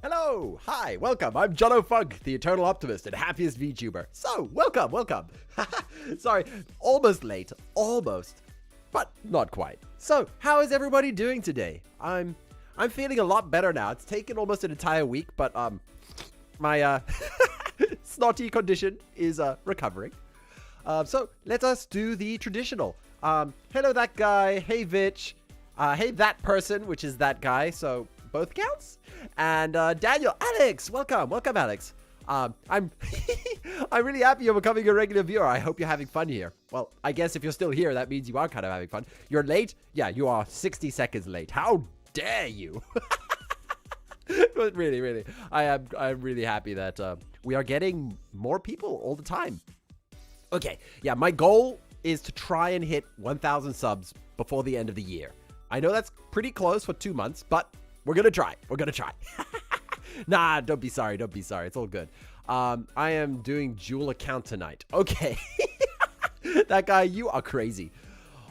Hello, hi, welcome. I'm Jono Funk, the eternal optimist and happiest VTuber. So, welcome. Sorry, almost late, almost, but not quite. So, how is everybody doing today? I'm feeling a lot better now. It's taken almost an entire week, but my snotty condition is recovering. So let us do the traditional. Hello, that guy. Hey, Vitch. Hey, that person, which is that guy. So both counts. And Daniel, Alex, welcome, Alex. I'm I'm really happy you're becoming a regular viewer. I hope you're having fun here. Well, I guess if you're still here, that means you are kind of having fun. You're late. Yeah, you are 60 seconds late. How dare you? But really, I'm really happy that we are getting more people all the time. Okay, yeah, my goal is to try and hit 1,000 subs before the end of the year. I know that's pretty close for 2 months, but we're gonna try. Nah, don't be sorry. It's all good. I am doing Jewel account tonight. Okay. That guy, you are crazy.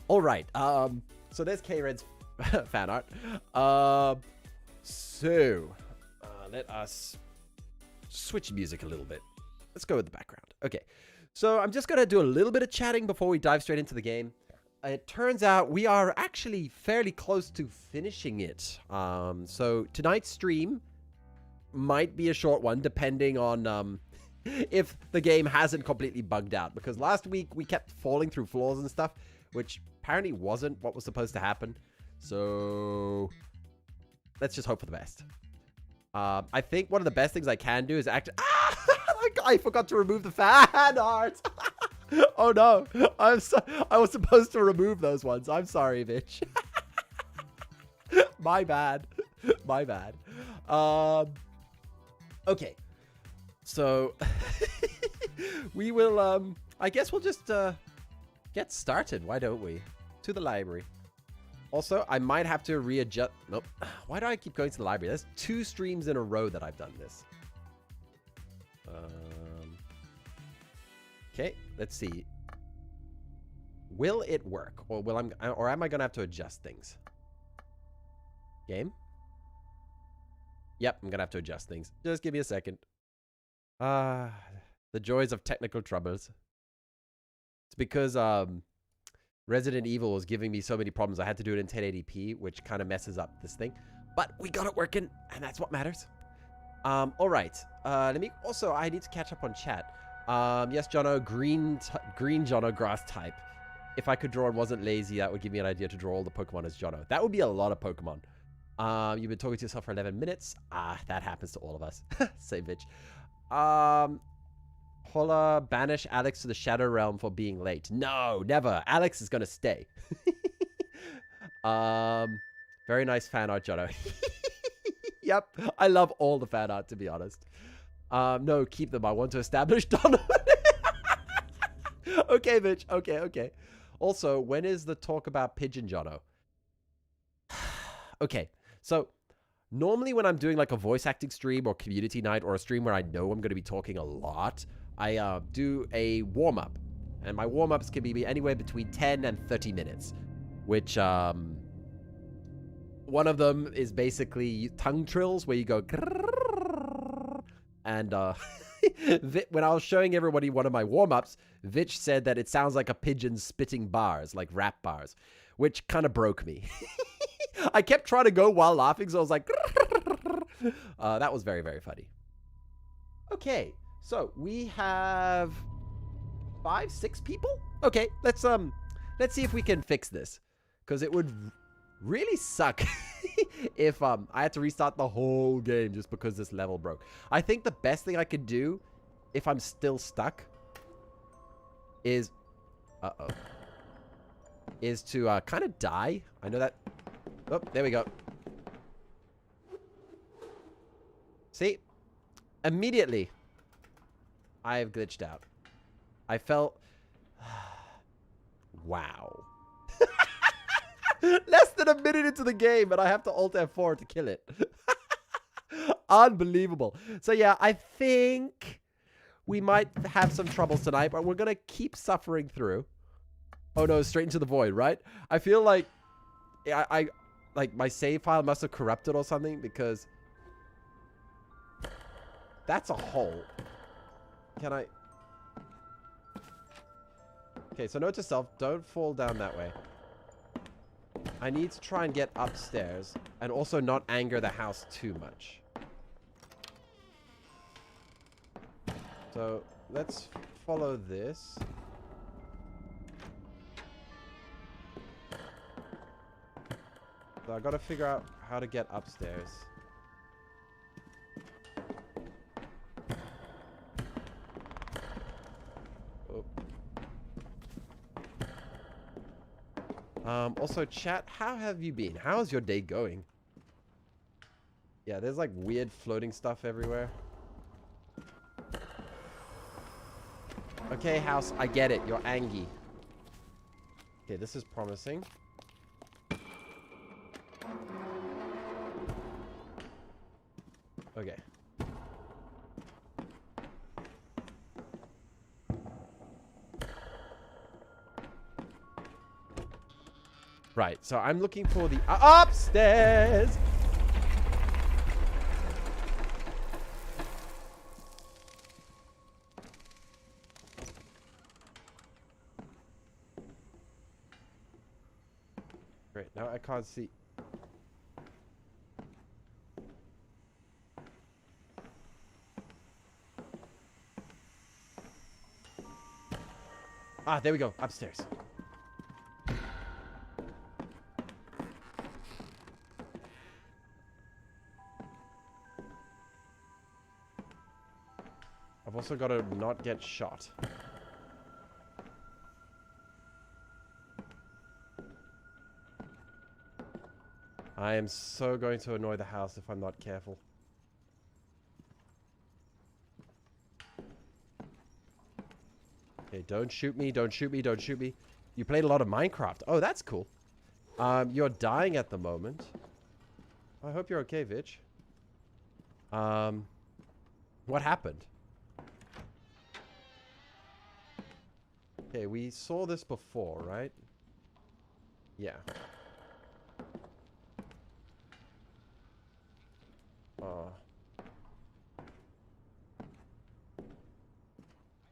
All right. So there's K-Red's fan art. Let us switch music a little bit. Let's go with the background. Okay. So I'm just going to do a little bit of chatting before we dive straight into the game. It turns out we are actually fairly close to finishing it. So tonight's stream might be a short one, depending on if the game hasn't completely bugged out. Because last week we kept falling through floors and stuff, which apparently wasn't what was supposed to happen. So let's just hope for the best. I think one of the best things I can do is actually... I forgot to remove the fan art. Oh no, I was supposed to remove those ones. I'm sorry, bitch. My bad. Okay, so we will. I guess we'll just get started. Why don't we? To the library. Also, I might have to readjust. Nope. Why do I keep going to the library? There's 2 streams in a row that I've done this. Okay, let's see. Will it work, or am I gonna have to adjust things? Game? Yep, I'm gonna have to adjust things. Just give me a second. The joys of technical troubles. It's because Resident Evil was giving me so many problems. I had to do it in 1080p, which kind of messes up this thing. But we got it working, and that's what matters. All right. I need to catch up on chat. Yes, Jono, green Jono, grass type. If I could draw and wasn't lazy, that would give me an idea to draw all the Pokemon as Jono. That would be a lot of Pokemon. You've been talking to yourself for 11 minutes. That happens to all of us. Same bitch. Holla, banish Alex to the Shadow Realm for being late. No, never. Alex is gonna stay. Very nice fan art, Jono. Yep, I love all the fan art, to be honest. No, keep them. I want to establish Donovan. Okay, bitch. Okay. Also, when is the talk about Pigeon Jono? Okay, so normally when I'm doing like a voice acting stream or community night or a stream where I know I'm going to be talking a lot, I do a warm-up. And my warm-ups can be anywhere between 10 and 30 minutes, which one of them is basically tongue trills where you go... And when I was showing everybody one of my warm-ups, Vitch said that it sounds like a pigeon spitting bars, like rap bars, which kind of broke me. I kept trying to go while laughing, so I was like... that was very, very funny. Okay, so we have 5, 6 people? Okay, let's see if we can fix this, because it would really suck if I had to restart the whole game just because this level broke. I think the best thing I could do if I'm still stuck is to kind of die. I know that. Oh, there we go. See? Immediately I've glitched out. I felt wow. Less than a minute into the game, and I have to Alt F4 to kill it. Unbelievable. So yeah, I think we might have some troubles tonight, but we're going to keep suffering through. Oh no, straight into the void, right? I feel like I like my save file must have corrupted or something, because That's a hole. Can I... Okay, so note to self, don't fall down that way. I need to try and get upstairs and also not anger the house too much. So, let's follow this. So I gotta figure out how to get upstairs. Also, chat, how have you been? How is your day going? Yeah, there's like weird floating stuff everywhere. Okay, house, I get it. You're angry. Okay, this is promising. Okay. Right, so I'm looking for the upstairs. Great, now I can't see. Ah, there we go, upstairs. I've also got to not get shot. I am so going to annoy the house if I'm not careful. Okay, don't shoot me, don't shoot me, don't shoot me. You played a lot of Minecraft. Oh, that's cool. You're dying at the moment. I hope you're okay, Vitch. What happened? Okay, we saw this before, right? Yeah.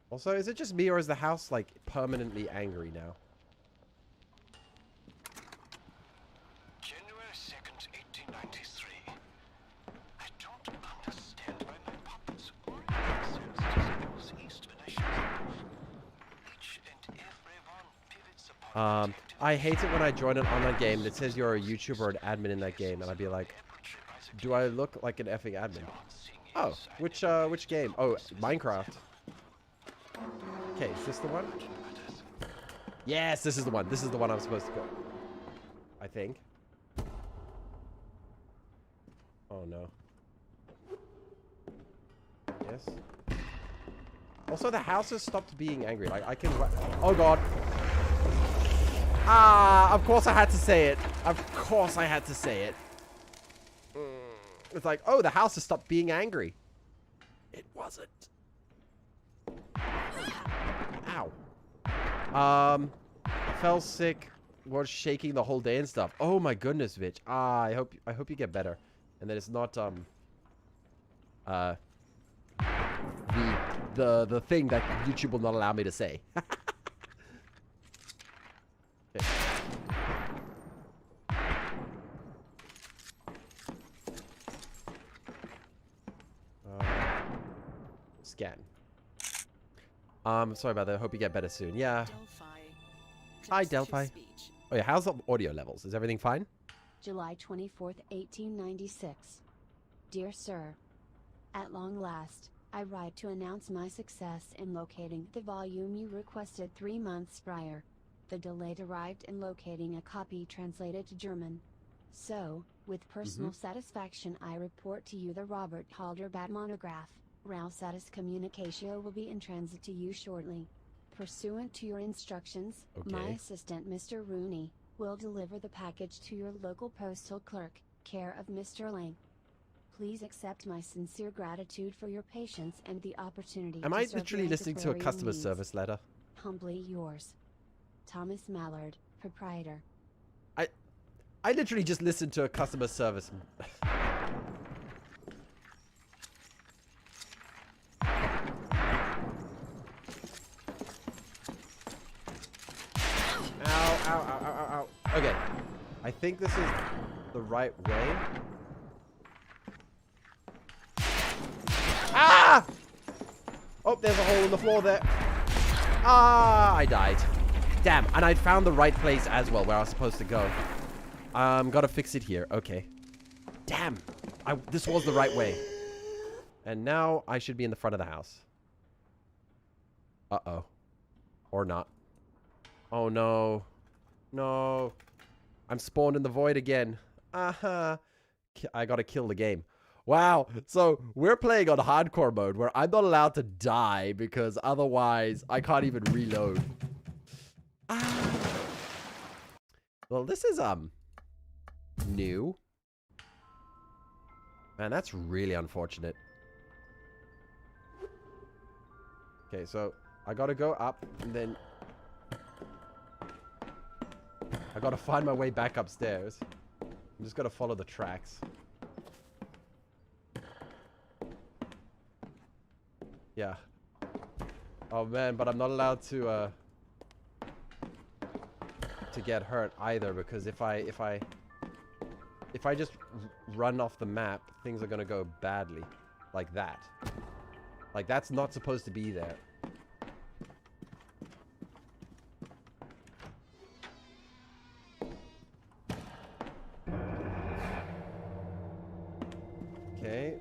Also, is it just me or is the house, like, permanently angry now? January 2nd, 1893. I don't understand why my puppets or themselves to east when I should have. Each and every one pivots upon I hate it when I join an online game that says you're a YouTuber or an admin in that game, and I'd be like, do I look like an effing admin? Oh, which game? Oh, Minecraft. Okay, is this the one? Yes, this is the one. This is the one I'm supposed to go. I think. Oh, no. Yes. Also, the house has stopped being angry. Like, I can... Oh, God. Ah, of course I had to say it. Of course I had to say it. It's like, oh, the house has stopped being angry. It wasn't. Ow. I fell sick, was shaking the whole day and stuff. Oh my goodness, Vitch. Ah, I hope you get better. And that it's not the thing that YouTube will not allow me to say. Okay. Scan. Sorry about that. I hope you get better soon. Yeah. Hi, Delphi. Oh, yeah. How's the audio levels? Is everything fine? July 24th, 1896. Dear Sir, at long last, I write to announce my success in locating the volume you requested 3 months prior. The delay arrived in locating a copy translated to German. So, with personal satisfaction I report to you the Robert Halderbat monograph. Rausatis Communicatio will be in transit to you shortly. Pursuant to your instructions, my assistant Mr. Rooney will deliver the package to your local postal clerk, care of Mr. Lang. Please accept my sincere gratitude for your patience and the opportunity Am to I serve literally your listening to a antiquarian customer needs. service letter? Humbly yours, Thomas Mallard, Proprietor. I literally just listened to a customer service. I think this is the right way. Ah! Oh, there's a hole in the floor there. Ah, I died. Damn, and I'd found the right place as well, where I was supposed to go. Gotta fix it here. Okay. Damn. This was the right way. And now I should be in the front of the house. Uh-oh. Or not. Oh, no. No. I'm spawned in the void again. I gotta kill the game. Wow. So, we're playing on hardcore mode, where I'm not allowed to die, because otherwise I can't even reload. Well, this is, new. Man, that's really unfortunate. Okay, so I gotta go up, and then I gotta find my way back upstairs. I'm just gonna follow the tracks. Yeah. Oh man, but I'm not allowed to get hurt either, because if I just run off the map, things are gonna go badly. Like that. Like, that's not supposed to be there. Okay.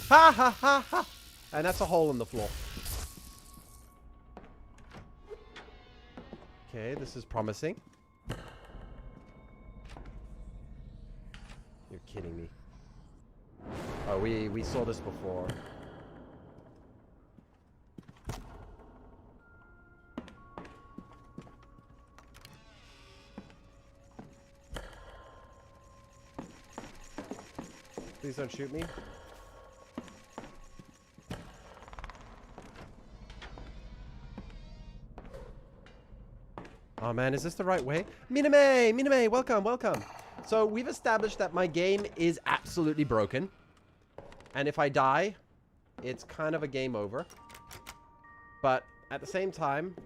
Ha ha ha ha! And that's a hole in the floor. Okay, this is promising. You're kidding me. Oh, we saw this before. Please don't shoot me. Oh man, is this the right way? Miname! Miname, welcome, welcome. So we've established that my game is absolutely broken. And if I die, it's kind of a game over. But at the same time,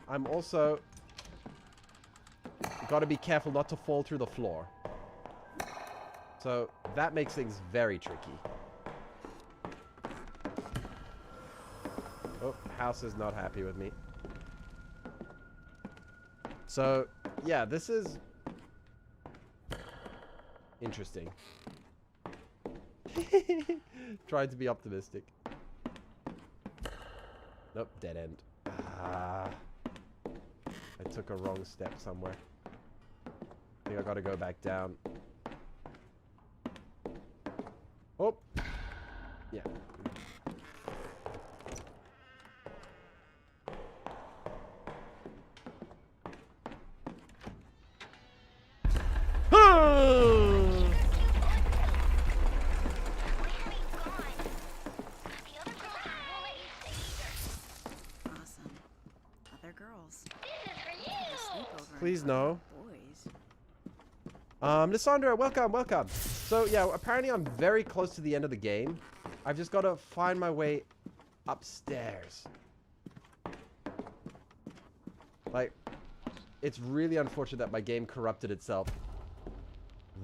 I'm also got to be careful not to fall through the floor. So that makes things very tricky. Oh, house is not happy with me. So, yeah, this is interesting. Tried to be optimistic. Nope, dead end. I took a wrong step somewhere. I think I gotta go back down. Oh! Yeah. Please no. Lissandra, welcome, welcome. So yeah, apparently I'm very close to the end of the game. I've just got to find my way upstairs. Like, it's really unfortunate that my game corrupted itself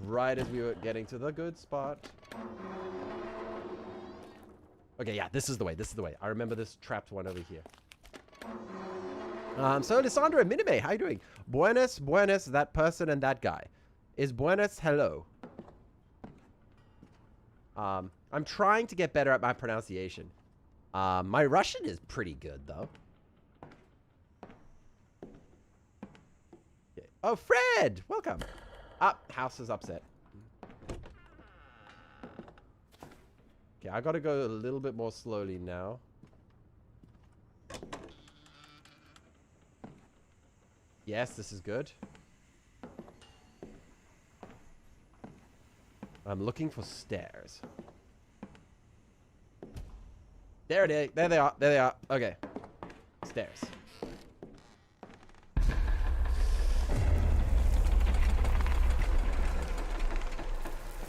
right as we were getting to the good spot. Okay, yeah, this is the way, this is the way. I remember this trapped one over here. So Lissandra and Minime, how you doing? Buenos, buenos, that person and that guy. Is buenos hello? I'm trying to get better at my pronunciation. My Russian is pretty good, though. Okay. Oh, Fred! Welcome. House is upset. Okay, I gotta go a little bit more slowly now. Yes, this is good. I'm looking for stairs. There it is. There they are. There they are. Okay. Stairs.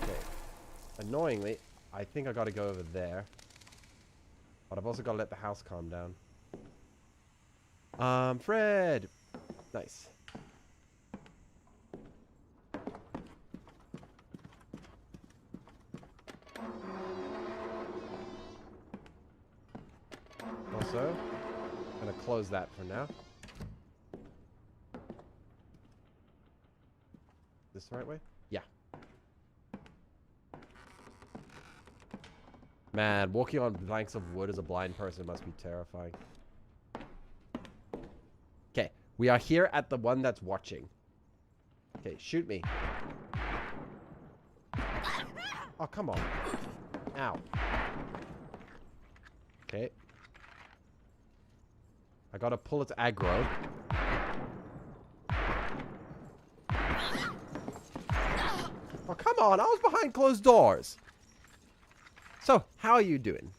Okay. Annoyingly, I think I gotta go over there. But I've also gotta let the house calm down. Fred. Nice. Also, I'm gonna close that for now. This the right way? Yeah. Man, walking on planks of wood as a blind person must be terrifying. Okay, we are here at the one that's watching. Okay, shoot me. Oh, come on. Ow. Okay. I gotta pull its aggro. Oh, come on. I was behind closed doors. So, how are you doing?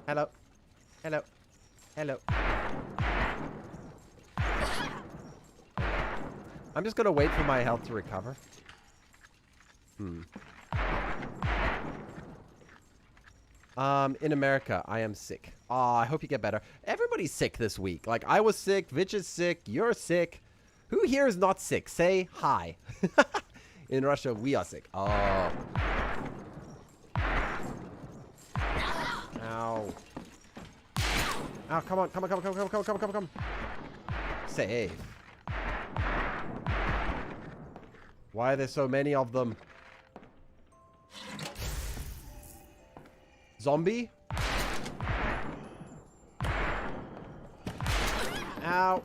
Hello. Hello. Hello. I'm just gonna wait for my health to recover. In America, I am sick. Aw, I hope you get better. Everybody's sick this week. Like, I was sick, Vitch is sick, you're sick. Who here is not sick? Say hi. In Russia, we are sick. Oh. Ow. Ow, come on, come on, come on, come on, come on, come on, come on, come on. Save. Why are there so many of them? Zombie? Ow.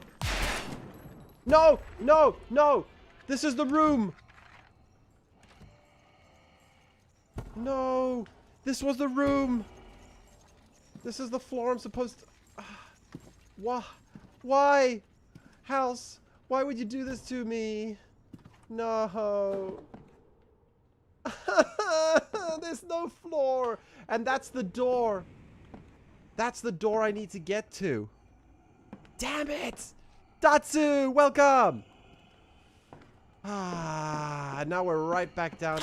No! No! No! This is the room! No! This was the room! This is the floor I'm supposed to... Why? Why? House, why would you do this to me? No. There's no floor. And that's the door. That's the door I need to get to. Damn it! Datsu, welcome! Ah, now we're right back down.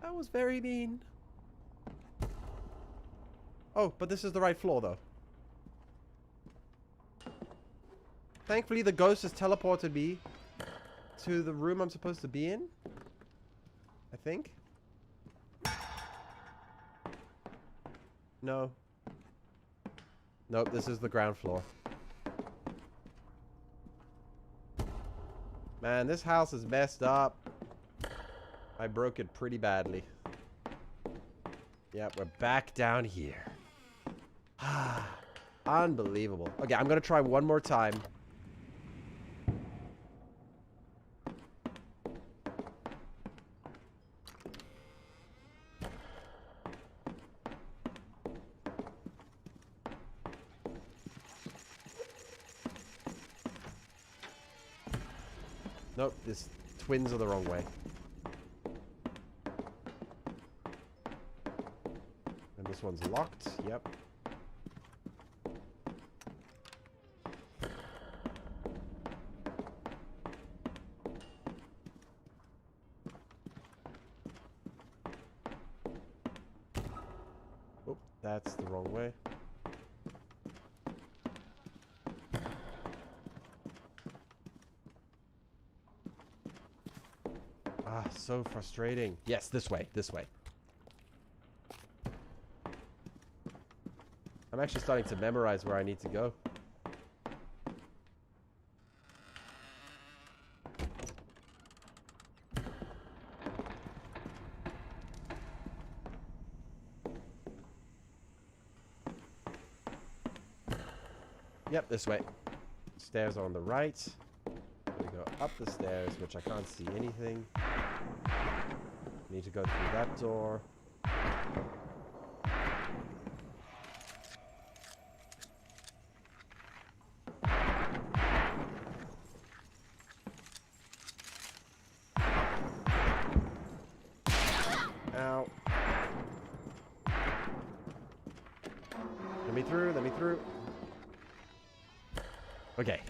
That was very mean. Oh, but this is the right floor, though. Thankfully, the ghost has teleported me to the room I'm supposed to be in. I think. No. Nope, this is the ground floor. Man, this house is messed up. I broke it pretty badly. Yep, we're back down here. Unbelievable. Okay, I'm gonna try one more time. Nope, this twins are the wrong way. And this one's locked. Yep. Oh, that's the wrong way. Ah, so frustrating. Yes, this way, this way. I'm actually starting to memorize where I need to go. Yep, this way. Stairs on the right. We go up the stairs, which I can't see anything. Need to go through that door. Ow. Let me through, let me through. Okay.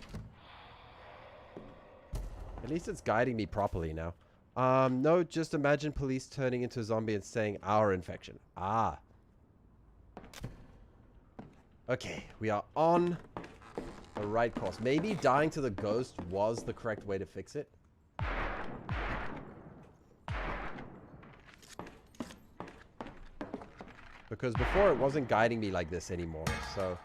At least it's guiding me properly now. No, just imagine police turning into a zombie and saying our infection. Ah. Okay, we are on the right course. Maybe dying to the ghost was the correct way to fix it. Because before it wasn't guiding me like this anymore, so...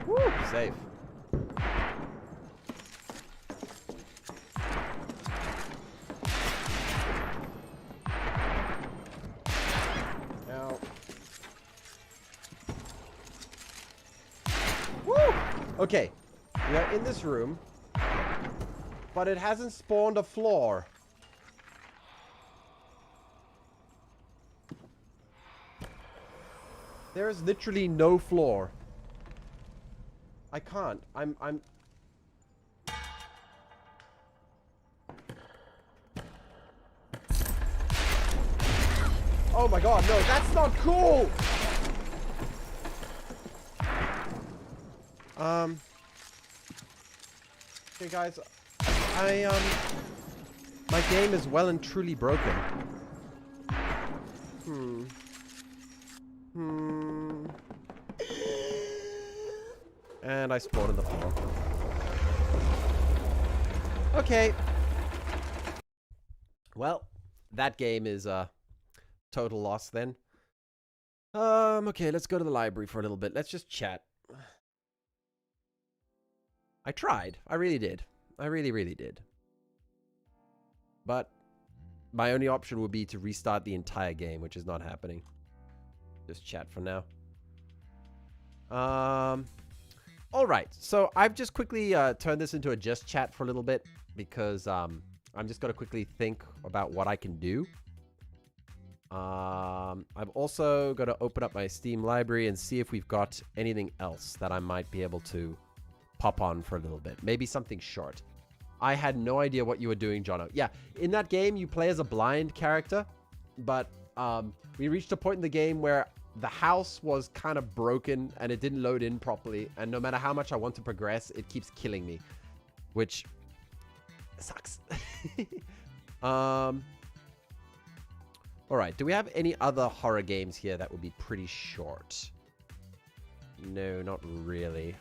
Woo! Safe. Now... Woo! Okay. We are in this room. But it hasn't spawned a floor. There is literally no floor. I can't. I'm... Oh my god, no, that's not cool! Okay, guys. My game is well and truly broken. And I spawned in the floor. Okay. Well, that game is a total loss then. Okay, let's go to the library for a little bit. Let's just chat. I tried. I really did. I really, really did. But my only option would be to restart the entire game, which is not happening. Just chat for now. Alright, so I've just quickly turned this into a just chat for a little bit because I'm just going to quickly think about what I can do. I've also got to open up my Steam library and see if we've got anything else that I might be able to pop on for a little bit. Maybe something short. I had no idea what you were doing, Jono. Yeah, in that game, you play as a blind character, but we reached a point in the game where the house was kind of broken and it didn't load in properly, and no matter how much I want to progress, it keeps killing me, which sucks. All right, do we have any other horror games here that would be pretty short? No, not really.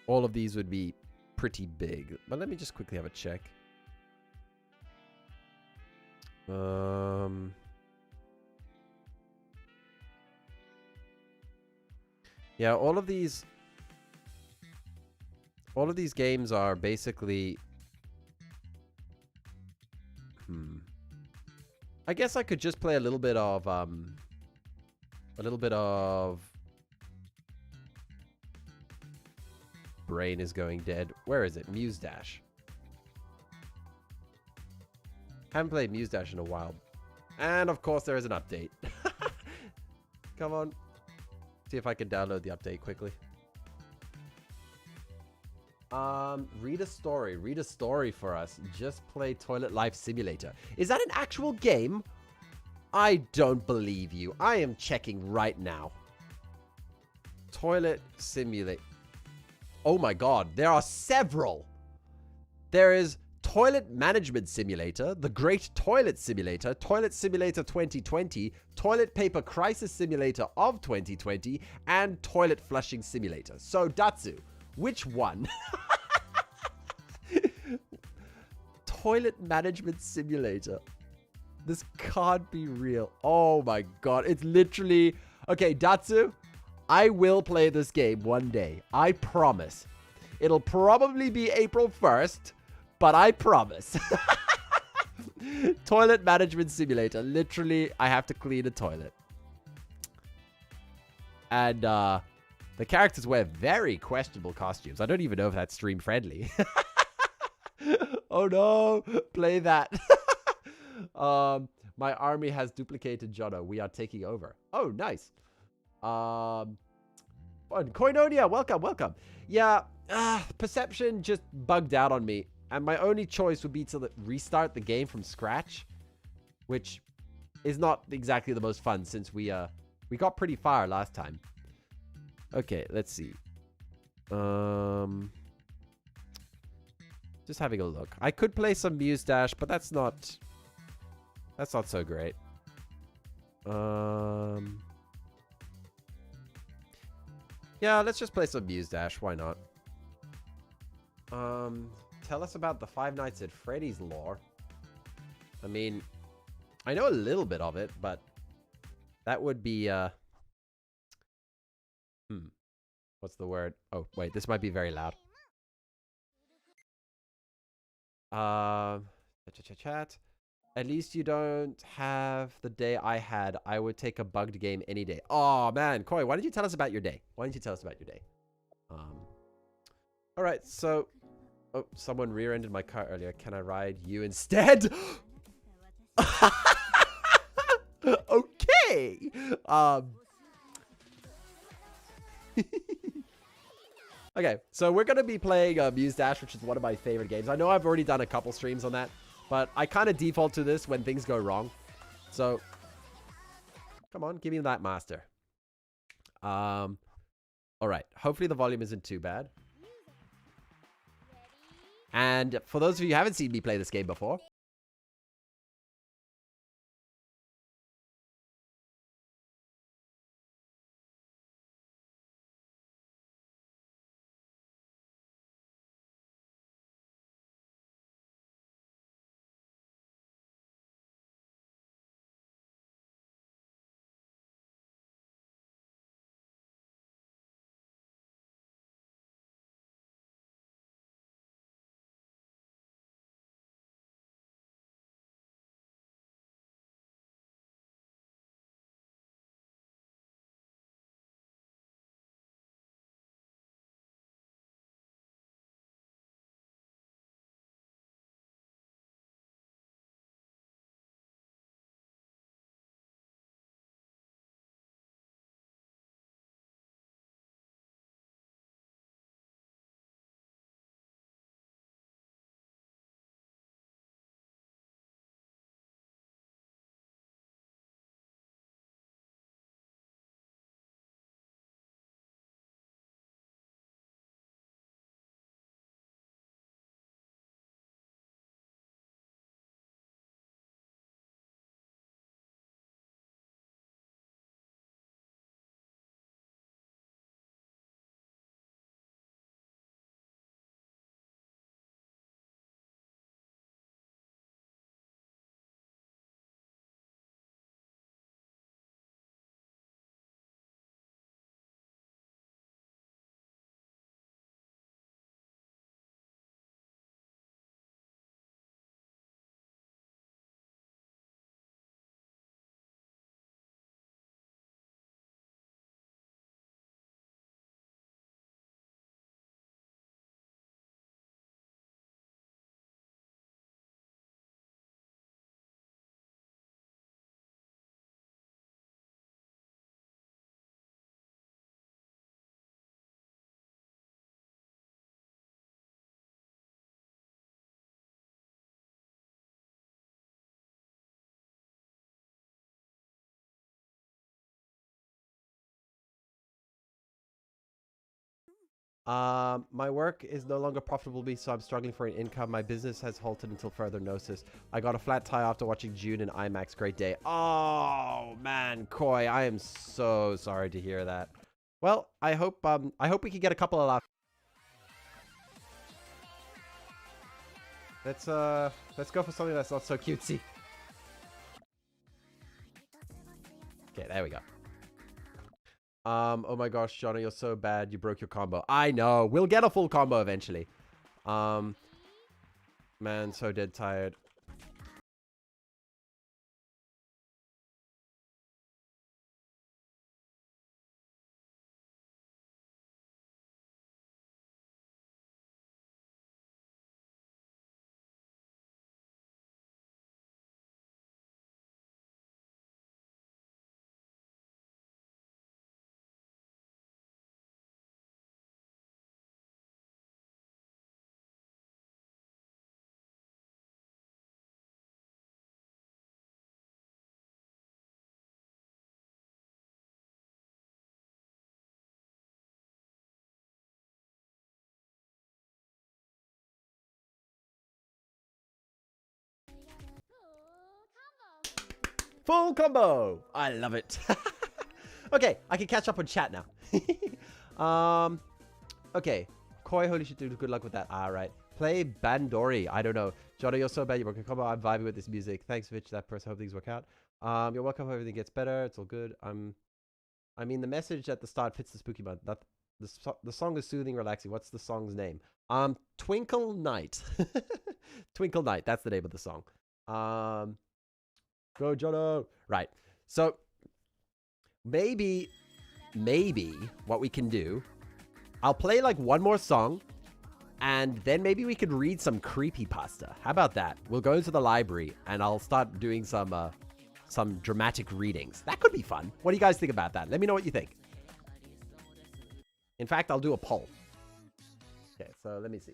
All of these would be pretty big, but let me just quickly have a check. Yeah, all of these games are basically I guess I could just play a little bit of Brain is going dead. Where is it? Muse Dash. Haven't played Muse Dash in a while. And of course there is an update. Come on. See if I can download the update quickly. Read a story. Read a story for us. Just play Toilet Life Simulator. Is that an actual game? I don't believe you. I am checking right now. Toilet Simulator. Oh my god, there are several. There is Toilet Management Simulator, The Great Toilet Simulator, Toilet Simulator 2020, Toilet Paper Crisis Simulator of 2020, and Toilet Flushing Simulator. So, Datsu, which one? Toilet Management Simulator. This can't be real. Oh my god, it's literally... Okay, Datsu, I will play this game one day. I promise. It'll probably be April 1st, but I promise. Toilet Management Simulator. Literally, I have to clean a toilet. And the characters wear very questionable costumes. I don't even know if that's stream friendly. Oh no, play that. My army has duplicated Jono. We are taking over. Oh, nice. Koinonia, welcome, welcome. Yeah, perception just bugged out on me. And my only choice would be to restart the game from scratch. Which is not exactly the most fun since we got pretty far last time. Okay, let's see. Just having a look. I could play some Muse Dash, but that's not so great. Yeah, let's just play some Muse Dash. Why not? Tell us about the Five Nights at Freddy's lore. I mean, I know a little bit of it, but that would be, what's the word? Oh, wait, this might be very loud. Chat. At least you don't have the day I had. I would take a bugged game any day. Oh, man. Koi, why didn't you tell us about your day? Why didn't you tell us about your day? All right, so... Oh, someone rear-ended my car earlier. Can I ride you instead? Okay. Okay, so we're going to be playing Muse Dash, which is one of my favorite games. I know I've already done a couple streams on that, but I kind of default to this when things go wrong. So, come on, give me that master. All right, hopefully the volume isn't too bad. And for those of you who haven't seen me play this game before, my work is no longer profitable to me, so I'm struggling for an income. My business has halted until further notice. I got a flat tire after watching June in IMAX. Great day. Oh, man, Koi, I am so sorry to hear that. Well, I hope we can get a couple of laughs. Let's go for something that's not so cutesy. Okay, there we go. Oh my gosh, Jono, you're so bad. You broke your combo. I know. We'll get a full combo eventually. Man, so dead tired. Full combo. I love it. Okay, I can catch up on chat now. Okay. Koi, holy shit, dude. Good luck with that. All right. Play Bandori. I don't know. Jono, you're so bad. You broke a combo. I'm vibing with this music. Thanks, Vitch. That person. Hope things work out. You're welcome. Hope everything gets better. It's all good. I mean, the message at the start fits the spooky month. The song is soothing, relaxing. What's the song's name? Twinkle Night. Twinkle Night. That's the name of the song. Go, Jono. Right. So, maybe what we can do, I'll play like one more song, and then maybe we could read some creepypasta. How about that? We'll go into the library, and I'll start doing some dramatic readings. That could be fun. What do you guys think about that? Let me know what you think. In fact, I'll do a poll. Okay, so let me see.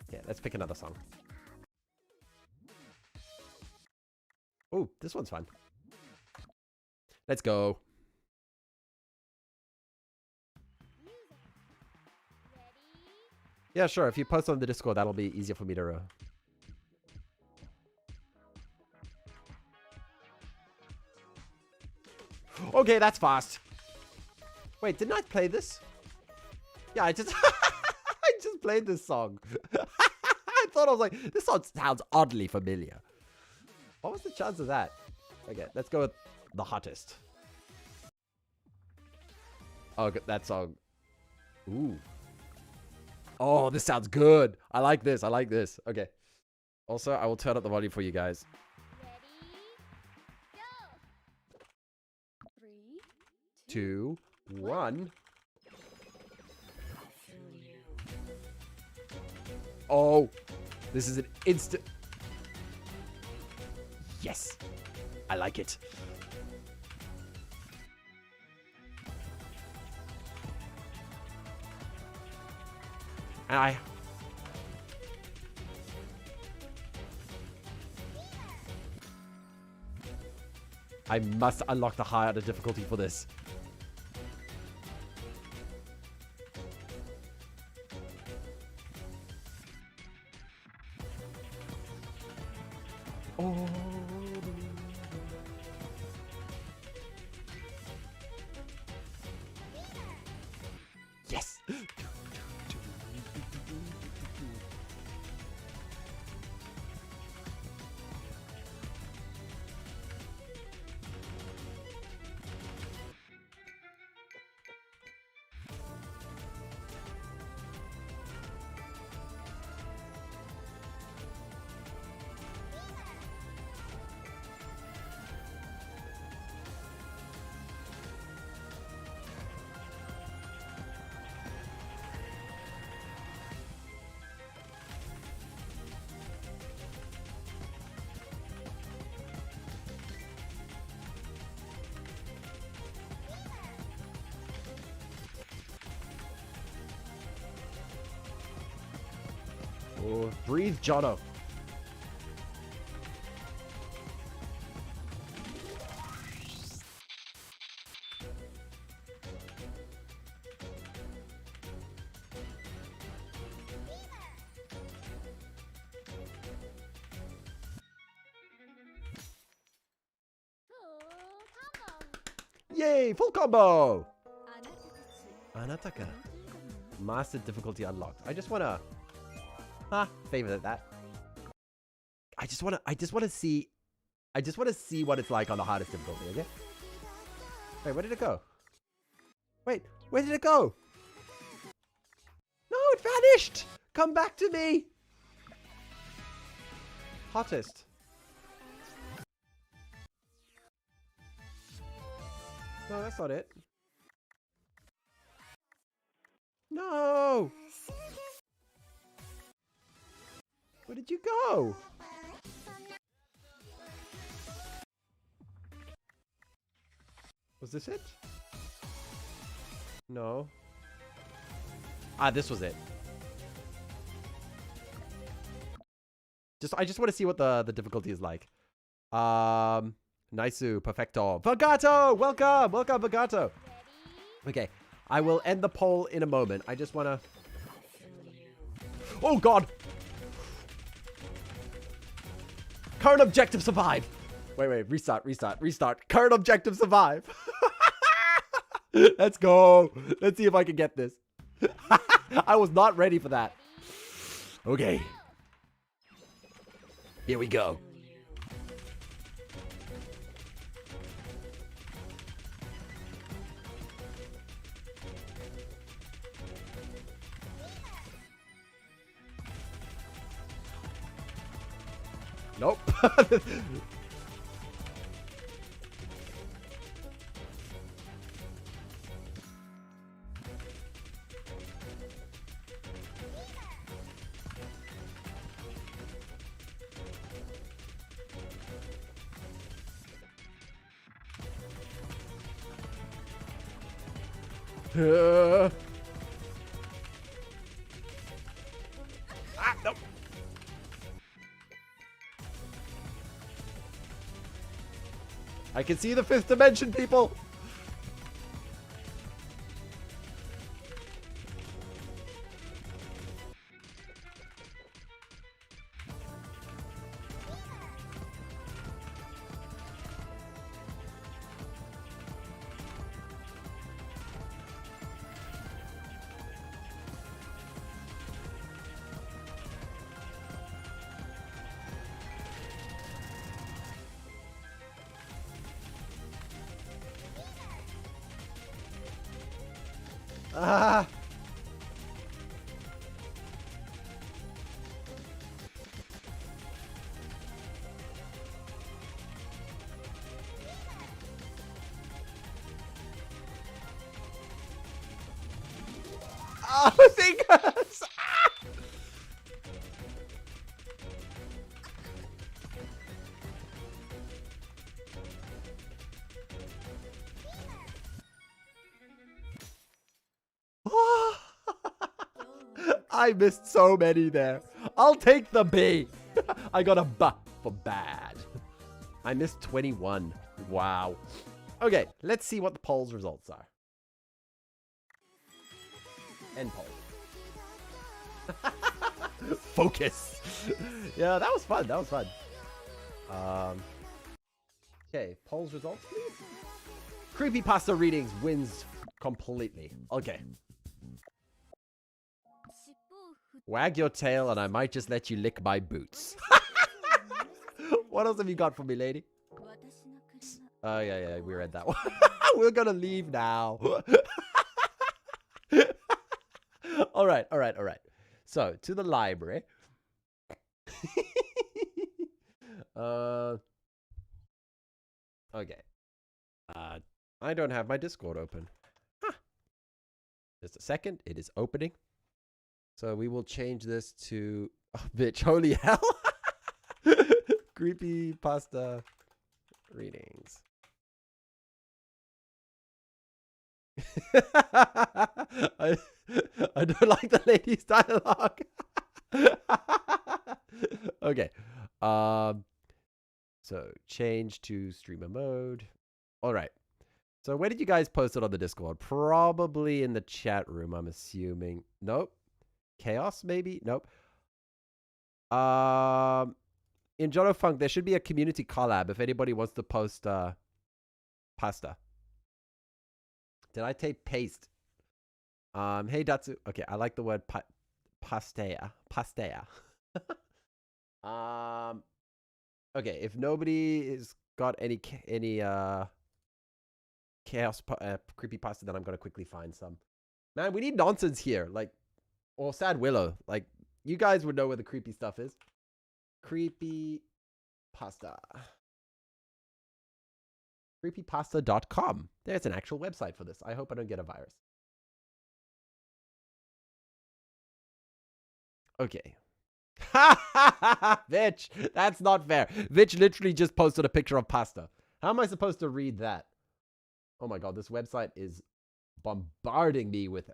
Okay, let's pick another song. Oh, this one's fun. Let's go. Yeah, sure. If you post on the Discord, that'll be easier for me to... Okay, that's fast. Wait, didn't I play this? Yeah, I just... I just played this song. I thought, I was like, this song sounds oddly familiar. What was the chance of that? Okay, let's go with the hottest. Oh, that song. Ooh. Oh, this sounds good. I like this. I like this. Okay. Also, I will turn up the volume for you guys. Ready, go. 3, 2, 1. Oh, this is an instant. Yes, I like it. And I must unlock the harder difficulty for this. Oh. Yes. Oh, breathe, Jono. Yay, full combo! Anataka. Master difficulty unlocked. I just wanna favor that. I just wanna see what it's like on the hardest difficulty, okay? Wait, where did it go? Wait, where did it go? No, it vanished! Come back to me! Hottest. No, that's not it. No! Where did you go? Was this it? No. Ah, this was it. I just want to see what the difficulty is like. Naisu, perfecto. Vagato! Welcome! Welcome, Vagato! Okay, I will end the poll in a moment. I just want to... Oh, God! Current objective survive! Wait, restart. Current objective survive! Let's go! Let's see if I can get this. I was not ready for that. Okay. Here we go. Nope. Nope. I can see the fifth dimension, people. Ah. Oh, fingers! I missed so many there. I'll take the B. I got a B for bad. I missed 21. Wow. Okay, let's see what the poll's results are. End poll. Focus. Yeah, that was fun. That was fun. Okay, polls results, please. Creepypasta readings wins completely. Okay. Wag your tail and I might just let you lick my boots. What else have you got for me, lady? Oh, yeah, we read that one. We're gonna leave now. All right. So, to the library. Okay. I don't have my Discord open. Huh. Just a second. It is opening. So we will change this to... Oh, bitch, holy hell. Creepypasta readings. I don't like the lady's dialogue. Okay. So change to streamer mode. All right. So where did you guys post it on the Discord? Probably in the chat room, I'm assuming. Nope. Chaos, maybe? Nope. In Jono Funk, there should be a community collab if anybody wants to post pasta. Did I take paste? Hey Datsu. Okay, I like the word pastea. Pastea. Okay, if nobody has got any chaos creepypasta, then I'm gonna quickly find some. Man, we need nonsense here. Like, or Sad Willow. Like, you guys would know where the creepy stuff is. Creepypasta. Creepypasta.com. There's an actual website for this. I hope I don't get a virus. Okay. Vitch, that's not fair. Vitch literally just posted a picture of pasta. How am I supposed to read that? Oh my god, this website is bombarding me with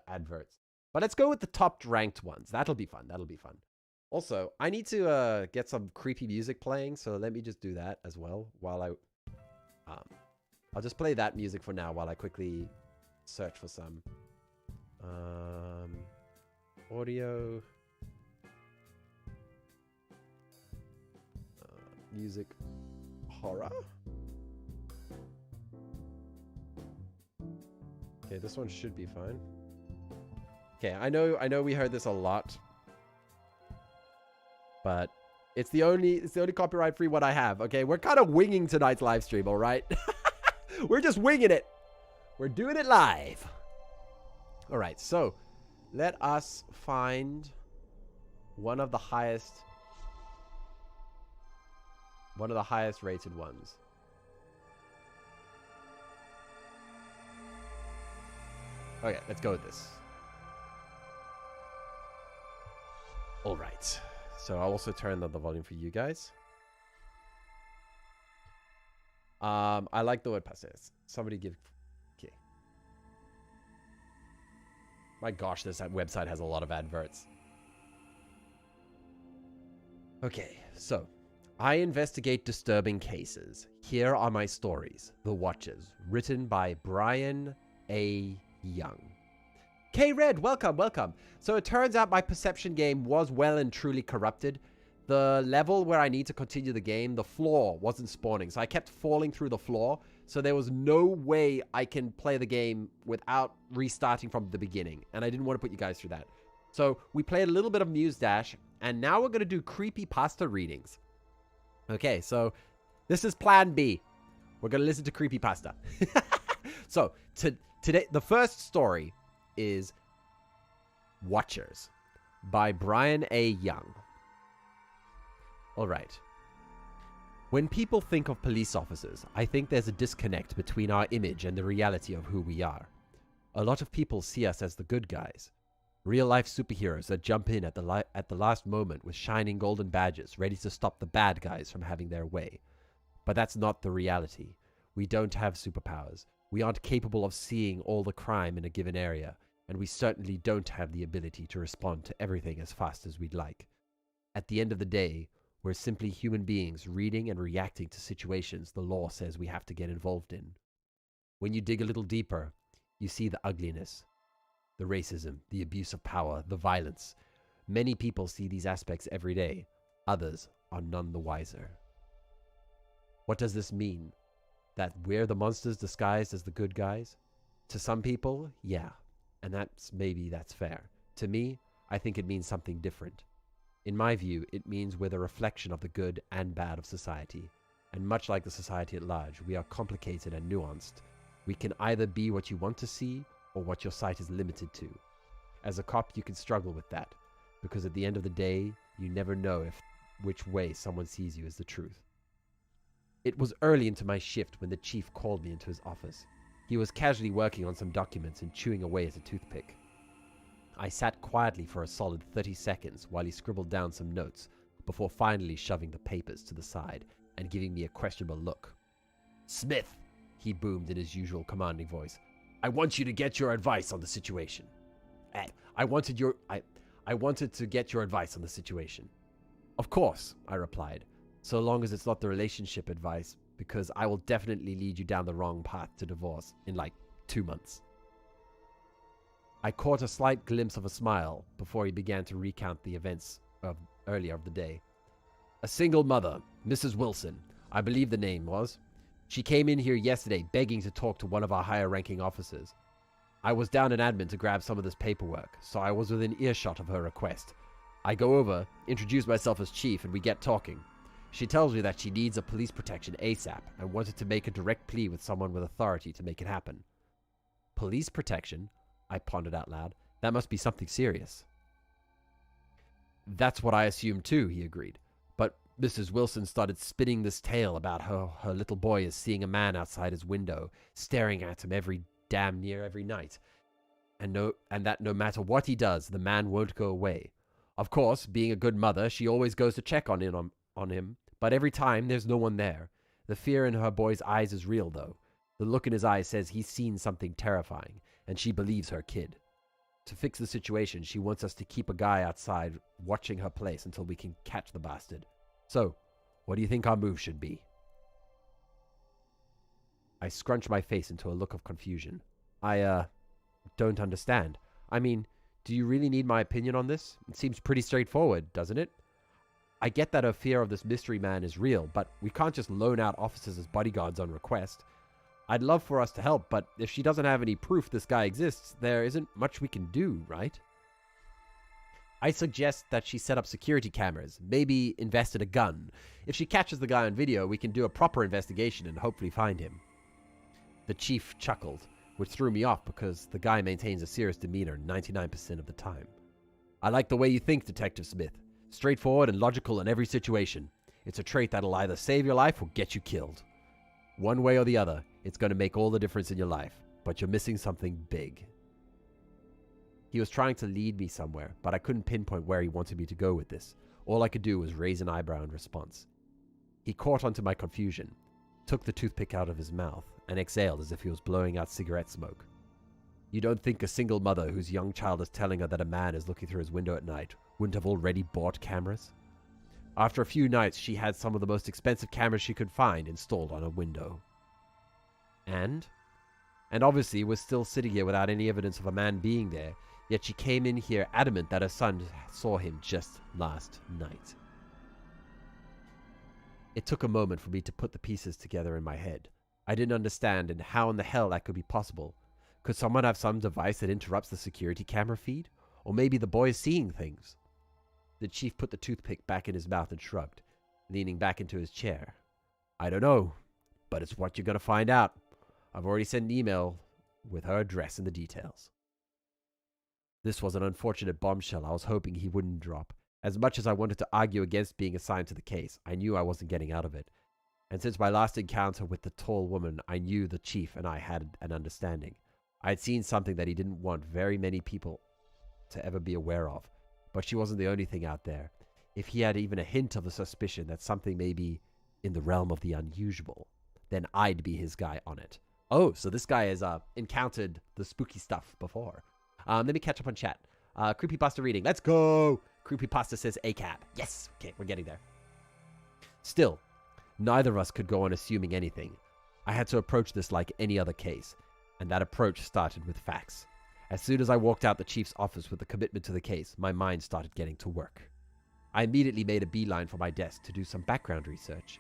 adverts. But let's go with the top ranked ones. That'll be fun. That'll be fun. Also, I need to get some creepy music playing, so let me just do that as well while I'll just play that music for now while I quickly search for some audio music horror. Okay, this one should be fine. Okay, I know we heard this a lot, but it's the only copyright free one I have. Okay, we're kind of winging tonight's live stream, all right? We're just winging it. We're doing it live. All right, so let us find one of the highest rated ones. Okay, let's go with this. All right. So I'll also turn up the volume for you guys. I like the word passes. Somebody give... Okay. My gosh, this website has a lot of adverts. Okay, so... I investigate disturbing cases. Here are my stories. The Watchers. Written by Brian A. Young. K-Red, welcome, welcome. So it turns out my perception game was well and truly corrupted. The level where I need to continue the game, the floor wasn't spawning. So I kept falling through the floor. So there was no way I can play the game without restarting from the beginning. And I didn't want to put you guys through that. So we played a little bit of Muse Dash. And now we're going to do creepypasta readings. Okay, so this is plan B. We're going to listen to creepypasta. So today, the first story is Watchers by Brian A. Young. All right. When people think of police officers, I think there's a disconnect between our image and the reality of who we are. A lot of people see us as the good guys. Real-life superheroes that jump in at the last moment with shining golden badges, ready to stop the bad guys from having their way. But that's not the reality. We don't have superpowers. We aren't capable of seeing all the crime in a given area, and we certainly don't have the ability to respond to everything as fast as we'd like. At the end of the day, we're simply human beings reading and reacting to situations the law says we have to get involved in. When you dig a little deeper, you see the ugliness. The racism, the abuse of power, the violence. Many people see these aspects every day. Others are none the wiser. What does this mean? That we're the monsters disguised as the good guys? To some people, yeah. And that's fair. To me, I think it means something different. In my view, it means we're the reflection of the good and bad of society. And much like the society at large, we are complicated and nuanced. We can either be what you want to see, or what your sight is limited to. As a cop, you can struggle with that, because at the end of the day, you never know which way someone sees you is the truth. It was early into my shift when the chief called me into his office. He was casually working on some documents and chewing away at a toothpick. I sat quietly for a solid 30 seconds while he scribbled down some notes, before finally shoving the papers to the side and giving me a questionable look. "Smith," he boomed in his usual commanding voice, "I want you to get your advice on the situation." I wanted to get your advice on the situation. "Of course," I replied, "so long as it's not the relationship advice, because I will definitely lead you down the wrong path to divorce in like 2 months." I caught a slight glimpse of a smile before he began to recount the events of earlier of the day. "A single mother, Mrs. Wilson, I believe the name was. She came in here yesterday begging to talk to one of our higher-ranking officers. I was down in admin to grab some of this paperwork, so I was within earshot of her request. I go over, introduce myself as chief, and we get talking. She tells me that she needs a police protection ASAP and wanted to make a direct plea with someone with authority to make it happen." "Police protection?" I pondered out loud. "That must be something serious." "That's what I assumed too," he agreed. "But Mrs. Wilson started spinning this tale about how her little boy is seeing a man outside his window, staring at him damn near every night. And that no matter what he does, the man won't go away. Of course, being a good mother, she always goes to check on him, but every time there's no one there. The fear in her boy's eyes is real, though. The look in his eyes says he's seen something terrifying, and she believes her kid. To fix the situation, she wants us to keep a guy outside watching her place until we can catch the bastard. So, what do you think our move should be? I scrunch my face into a look of confusion. I don't understand. I mean, do you really need my opinion on this? It seems pretty straightforward, doesn't it? I get that her fear of this mystery man is real, but we can't just loan out officers as bodyguards on request. I'd love for us to help, but if she doesn't have any proof this guy exists, there isn't much we can do, right? I suggest that she set up security cameras, maybe invest in a gun. If she catches the guy on video, we can do a proper investigation and hopefully find him. The chief chuckled, which threw me off because the guy maintains a serious demeanor 99% of the time. I like the way you think, Detective Smith. Straightforward and logical in every situation. It's a trait that'll either save your life or get you killed. One way or the other, it's going to make all the difference in your life, but you're missing something big. He was trying to lead me somewhere, but I couldn't pinpoint where he wanted me to go with this. All I could do was raise an eyebrow in response. He caught onto my confusion, took the toothpick out of his mouth, and exhaled as if he was blowing out cigarette smoke. You don't think a single mother whose young child is telling her that a man is looking through his window at night wouldn't have already bought cameras? After a few nights, she had some of the most expensive cameras she could find installed on a window. And obviously was still sitting here without any evidence of a man being there, yet she came in here adamant that her son saw him just last night. It took a moment for me to put the pieces together in my head. I didn't understand and how in the hell that could be possible. Could someone have some device that interrupts the security camera feed? Or maybe the boy is seeing things? The chief put the toothpick back in his mouth and shrugged, leaning back into his chair. I don't know, but it's what you're going to find out. I've already sent an email with her address and the details. This was an unfortunate bombshell I was hoping he wouldn't drop. As much as I wanted to argue against being assigned to the case, I knew I wasn't getting out of it. And since my last encounter with the tall woman, I knew the chief and I had an understanding. I had seen something that he didn't want very many people to ever be aware of. But she wasn't the only thing out there. If he had even a hint of a suspicion that something may be in the realm of the unusual, then I'd be his guy on it. Oh, so this guy has encountered the spooky stuff before. Let me catch up on chat. Creepypasta reading. Let's go! Creepypasta says ACAB. Yes! Okay, we're getting there. Still, neither of us could go on assuming anything. I had to approach this like any other case, and that approach started with facts. As soon as I walked out the chief's office with a commitment to the case, my mind started getting to work. I immediately made a beeline for my desk to do some background research.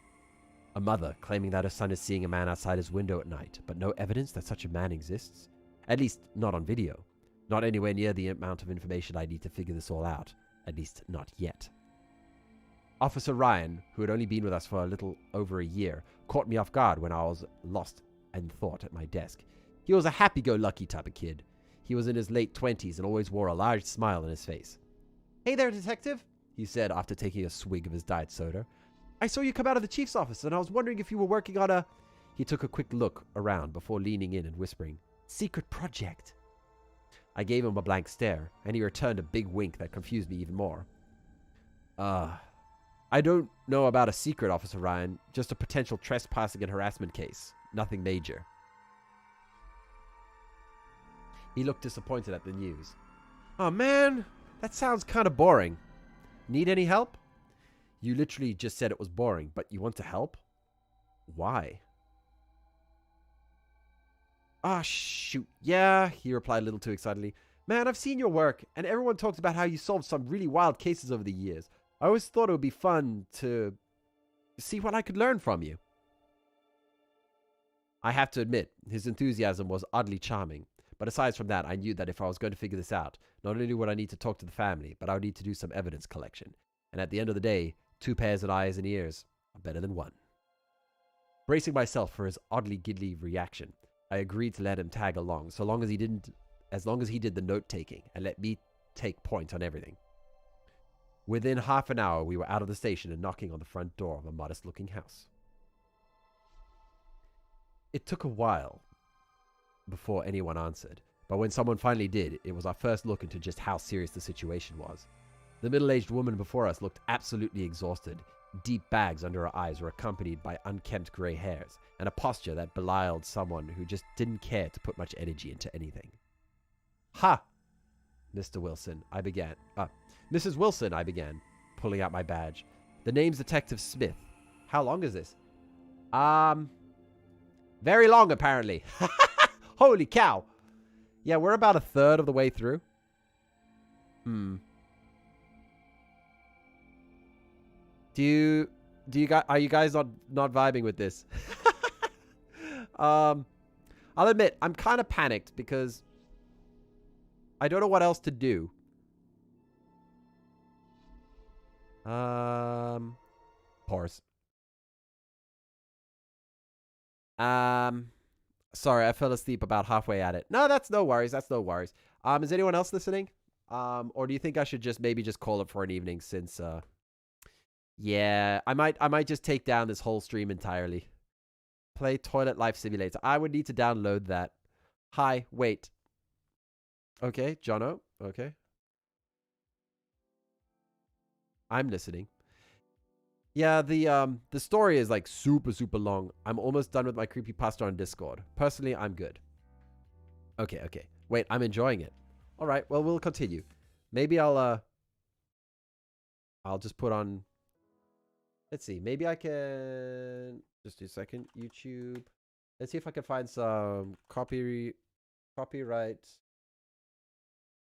A mother claiming that her son is seeing a man outside his window at night, but no evidence that such a man exists? At least, not on video. Not anywhere near the amount of information I need to figure this all out. At least, not yet. Officer Ryan, who had only been with us for a little over a year, caught me off guard when I was lost in thought at my desk. He was a happy-go-lucky type of kid. He was in his late 20s and always wore a large smile on his face. "Hey there, detective," he said after taking a swig of his diet soda. "I saw you come out of the chief's office and I was wondering if you were working on a..." He took a quick look around before leaning in and whispering, "Secret project." I gave him a blank stare, and he returned a big wink that confused me even more. I don't know about a secret, Officer Ryan. Just a potential trespassing and harassment case. Nothing major." He looked disappointed at the news. "Oh man, that sounds kind of boring. Need any help?" "You literally just said it was boring, but you want to help? Why?" "Ah, shoot. Yeah," he replied a little too excitedly. "Man, I've seen your work, and everyone talks about how you solved some really wild cases over the years. I always thought it would be fun to see what I could learn from you." I have to admit, his enthusiasm was oddly charming. But aside from that, I knew that if I was going to figure this out, not only would I need to talk to the family, but I would need to do some evidence collection. And at the end of the day, 2 pairs of eyes and ears are better than 1. Bracing myself for his oddly giddly reaction, I agreed to let him tag along, as long as he did the note-taking and let me take point on everything. Within half an hour, we were out of the station and knocking on the front door of a modest-looking house. It took a while before anyone answered, but when someone finally did, it was our first look into just how serious the situation was. The middle-aged woman before us looked absolutely exhausted. Deep bags under her eyes were accompanied by unkempt grey hairs, and a posture that belied someone who just didn't care to put much energy into anything. Ha! Mr. Wilson, I began. Mrs. Wilson, I began, pulling out my badge. The name's Detective Smith. How long is this? Very long, apparently. Holy cow. Yeah, we're about a third of the way through. Do you guys, are you guys not vibing with this? I'll admit, I'm kind of panicked because I don't know what else to do. Pause. Sorry, I fell asleep about halfway at it. No, that's no worries. That's no worries. Is anyone else listening? Or do you think I should maybe just call it for an evening since, yeah, I might just take down this whole stream entirely. Play Toilet Life Simulator. I would need to download that. Hi, wait. Okay, Jono. Okay. I'm listening. Yeah, the story is like super, super long. I'm almost done with my creepypasta on Discord. Personally, I'm good. Okay. Wait, I'm enjoying it. All right, well, we'll continue. Maybe I'll just put on... Let's see. Maybe I can... Just a second. YouTube. Let's see if I can find some copyright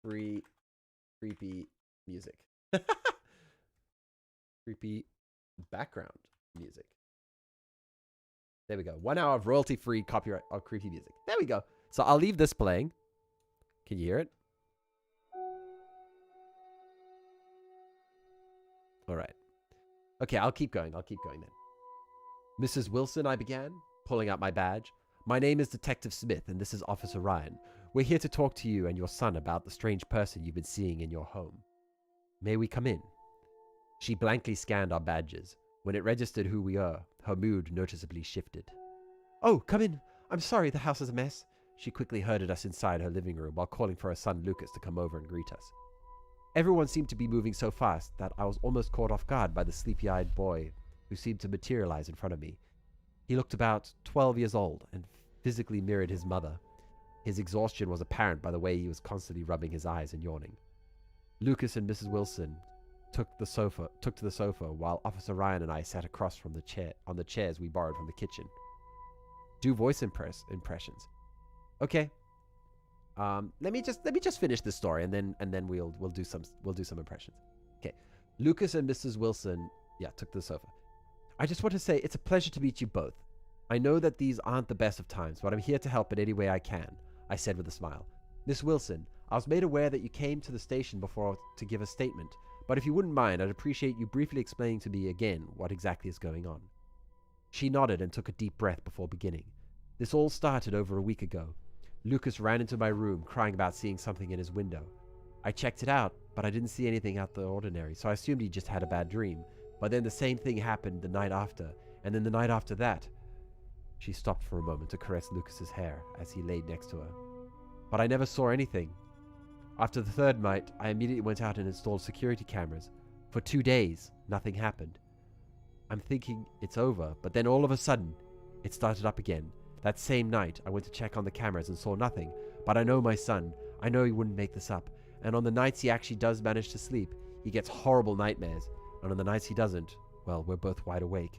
free creepy music. Creepy background music. There we go. 1 hour of royalty-free copyright of creepy music. There we go. So I'll leave this playing. Can you hear it? All right. Okay, I'll keep going. Then. Mrs. Wilson, I began, pulling out my badge. My name is Detective Smith, and this is Officer Ryan. We're here to talk to you and your son about the strange person you've been seeing in your home. May we come in? She blankly scanned our badges. When it registered who we are, her mood noticeably shifted. Oh, come in. I'm sorry the house is a mess. She quickly herded us inside her living room while calling for her son Lucas to come over and greet us. Everyone seemed to be moving so fast that I was almost caught off guard by the sleepy-eyed boy who seemed to materialize in front of me. He looked about 12 years old and physically mirrored his mother. His exhaustion was apparent by the way he was constantly rubbing his eyes and yawning. Lucas and Mrs. Wilson took to the sofa while Officer Ryan and I sat across from the chairs we borrowed from the kitchen. Do voice impressions. Okay. Let me just finish this story and then we'll do some impressions. Okay. Lucas and Mrs. Wilson took to the sofa. I just want to say it's a pleasure to meet you both. I know that these aren't the best of times, but I'm here to help in any way I can, I said with a smile. Miss Wilson, I was made aware that you came to the station before to give a statement, but if you wouldn't mind, I'd appreciate you briefly explaining to me again what exactly is going on. She nodded and took a deep breath before beginning. This all started over a week ago. Lucas ran into my room crying about seeing something in his window. I checked it out, but I didn't see anything out of the ordinary, so I assumed he just had a bad dream. But then the same thing happened the night after, and then the night after that. She stopped for a moment to caress Lucas's hair as he laid next to her. But I never saw anything. After the third night, I immediately went out and installed security cameras. For 2 days, nothing happened. I'm thinking it's over, but then all of a sudden, it started up again. That same night, I went to check on the cameras and saw nothing. But I know my son. I know he wouldn't make this up. And on the nights he actually does manage to sleep, he gets horrible nightmares. And on the nights he doesn't, well, we're both wide awake.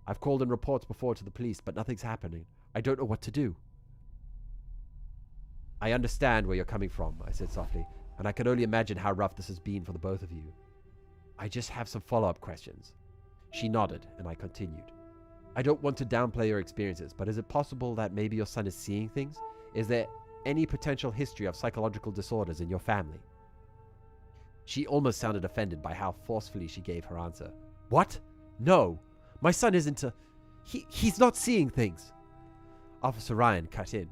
I've called in reports before to the police, but nothing's happening. I don't know what to do. I understand where you're coming from, I said softly, and I can only imagine how rough this has been for the both of you. I just have some follow-up questions. She nodded, and I continued. I don't want to downplay your experiences, but is it possible that maybe your son is seeing things? Is there any potential history of psychological disorders in your family? She almost sounded offended by how forcefully she gave her answer. What? No. My son isn't He's not seeing things. Officer Ryan cut in.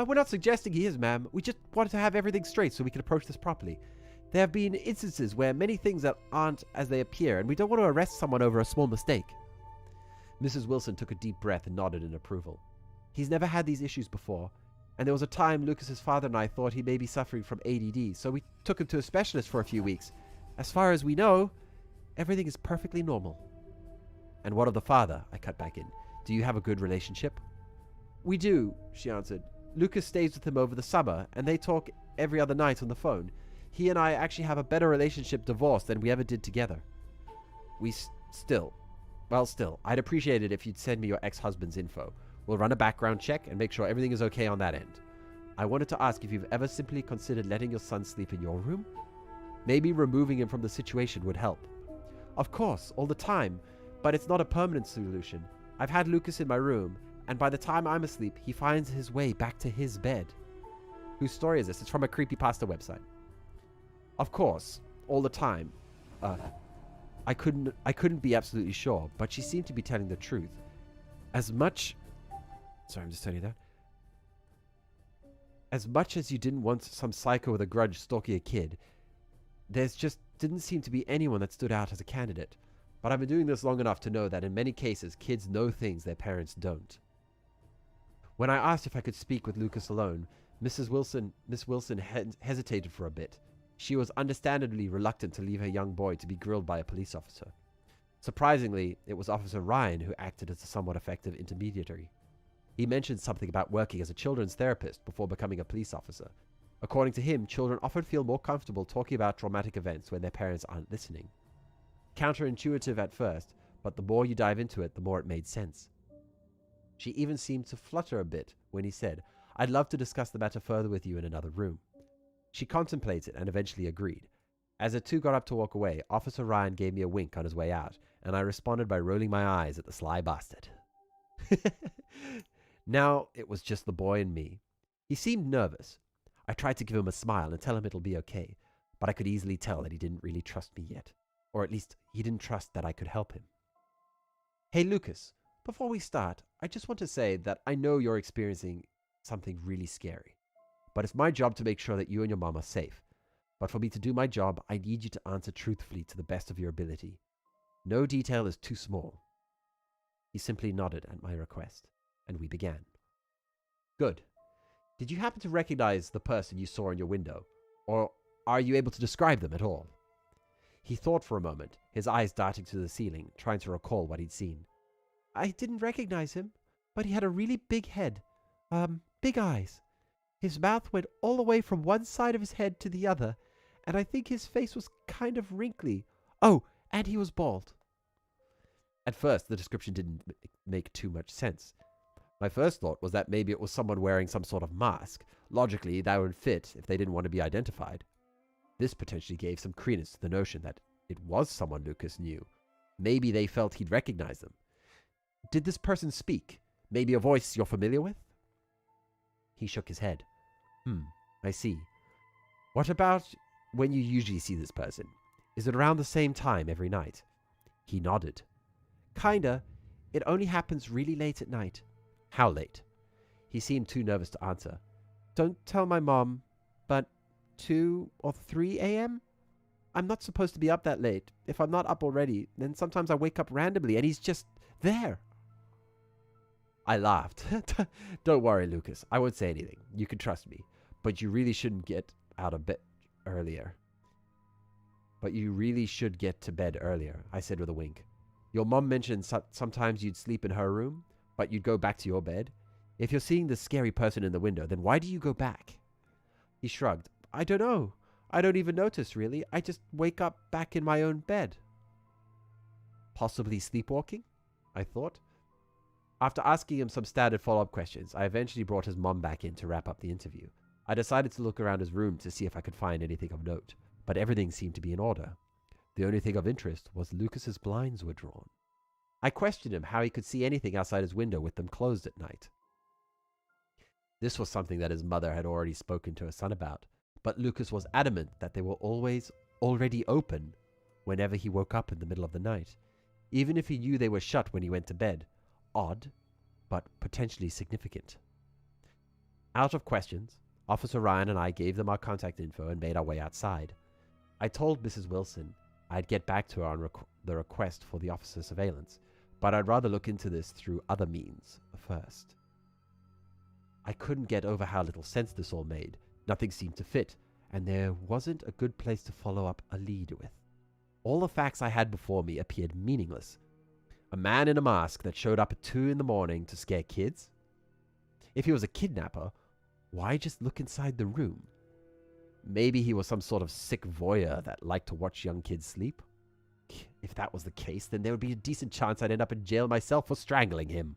We're not suggesting he is, ma'am. We just wanted to have everything straight so we can approach this properly. There have been instances where many things that aren't as they appear, and we don't want to arrest someone over a small mistake. Mrs. Wilson took a deep breath and nodded in approval. He's never had these issues before, and there was a time Lucas's father and I thought he may be suffering from ADD, so we took him to a specialist for a few weeks. As far as we know, everything is perfectly normal. And what of the father? I cut back in. Do you have a good relationship? We do, she answered. Lucas stays with him over the summer, and they talk every other night on the phone. He and I actually have a better relationship divorced than we ever did together. Still, I'd appreciate it if you'd send me your ex-husband's info. We'll run a background check and make sure everything is okay on that end. I wanted to ask if you've ever simply considered letting your son sleep in your room? Maybe removing him from the situation would help. Of course, all the time, but it's not a permanent solution. I've had Lucas in my room, and by the time I'm asleep, he finds his way back to his bed. Whose story is this? It's from a creepypasta website. Of course, all the time. I couldn't be absolutely sure, but she seemed to be telling the truth. Sorry, I'm just turning that. As much as you didn't want some psycho with a grudge stalking a kid, there's just didn't seem to be anyone that stood out as a candidate. But I've been doing this long enough to know that in many cases, kids know things their parents don't. When I asked if I could speak with Lucas alone, Miss Wilson hesitated for a bit. She was understandably reluctant to leave her young boy to be grilled by a police officer. Surprisingly, it was Officer Ryan who acted as a somewhat effective intermediary. He mentioned something about working as a children's therapist before becoming a police officer. According to him, children often feel more comfortable talking about traumatic events when their parents aren't listening. Counterintuitive at first, but the more you dive into it, the more it made sense. She even seemed to flutter a bit when he said, "I'd love to discuss the matter further with you in another room." She contemplated and eventually agreed. As the two got up to walk away, Officer Ryan gave me a wink on his way out, and I responded by rolling my eyes at the sly bastard. Now it was just the boy and me. He seemed nervous. I tried to give him a smile and tell him it'll be okay, but I could easily tell that he didn't really trust me yet. Or at least, he didn't trust that I could help him. "Hey Lucas, before we start, I just want to say that I know you're experiencing something really scary. But it's my job to make sure that you and your mom are safe. But for me to do my job, I need you to answer truthfully to the best of your ability. No detail is too small." He simply nodded at my request, and we began. "Good. Did you happen to recognize the person you saw in your window? Or are you able to describe them at all?" He thought for a moment, his eyes darting to the ceiling, trying to recall what he'd seen. "I didn't recognize him, but he had a really big head. Big eyes. His mouth went all the way from one side of his head to the other, and I think his face was kind of wrinkly. Oh, and he was bald." At first, the description didn't make too much sense. My first thought was that maybe it was someone wearing some sort of mask. Logically, that would fit if they didn't want to be identified. This potentially gave some credence to the notion that it was someone Lucas knew. Maybe they felt he'd recognize them. "Did this person speak? Maybe a voice you're familiar with?" He shook his head. I see. What about when you usually see this person? Is it around the same time every night?" He nodded. "Kinda. It only happens really late at night." "How late?" He seemed too nervous to answer. "Don't tell my mom, but 2 or 3 a.m.? I'm not supposed to be up that late. If I'm not up already, then sometimes I wake up randomly and he's just there." I laughed. "Don't worry, Lucas. I won't say anything. You can trust me. But you really shouldn't get out of bed earlier. But you really should get to bed earlier," I said with a wink. "Your mom mentioned sometimes you'd sleep in her room, but you'd go back to your bed. If you're seeing this scary person in the window, then why do you go back?" He shrugged. "I don't know. I don't even notice, really. I just wake up back in my own bed." Possibly sleepwalking? I thought. After asking him some standard follow-up questions, I eventually brought his mom back in to wrap up the interview. I decided to look around his room to see if I could find anything of note, but everything seemed to be in order. The only thing of interest was Lucas's blinds were drawn. I questioned him how he could see anything outside his window with them closed at night. This was something that his mother had already spoken to her son about, but Lucas was adamant that they were always already open whenever he woke up in the middle of the night, even if he knew they were shut when he went to bed. Odd, but potentially significant. Out of questions, Officer Ryan and I gave them our contact info and made our way outside. I told Mrs. Wilson I'd get back to her on the request for the officer's surveillance, but I'd rather look into this through other means first. I couldn't get over how little sense this all made. Nothing seemed to fit, and there wasn't a good place to follow up a lead with. All the facts I had before me appeared meaningless. A man in a mask that showed up at 2 in the morning to scare kids? If he was a kidnapper, Why just look inside the room? Maybe he was some sort of sick voyeur that liked to watch young kids sleep? If that was the case, then there would be a decent chance I'd end up in jail myself for strangling him.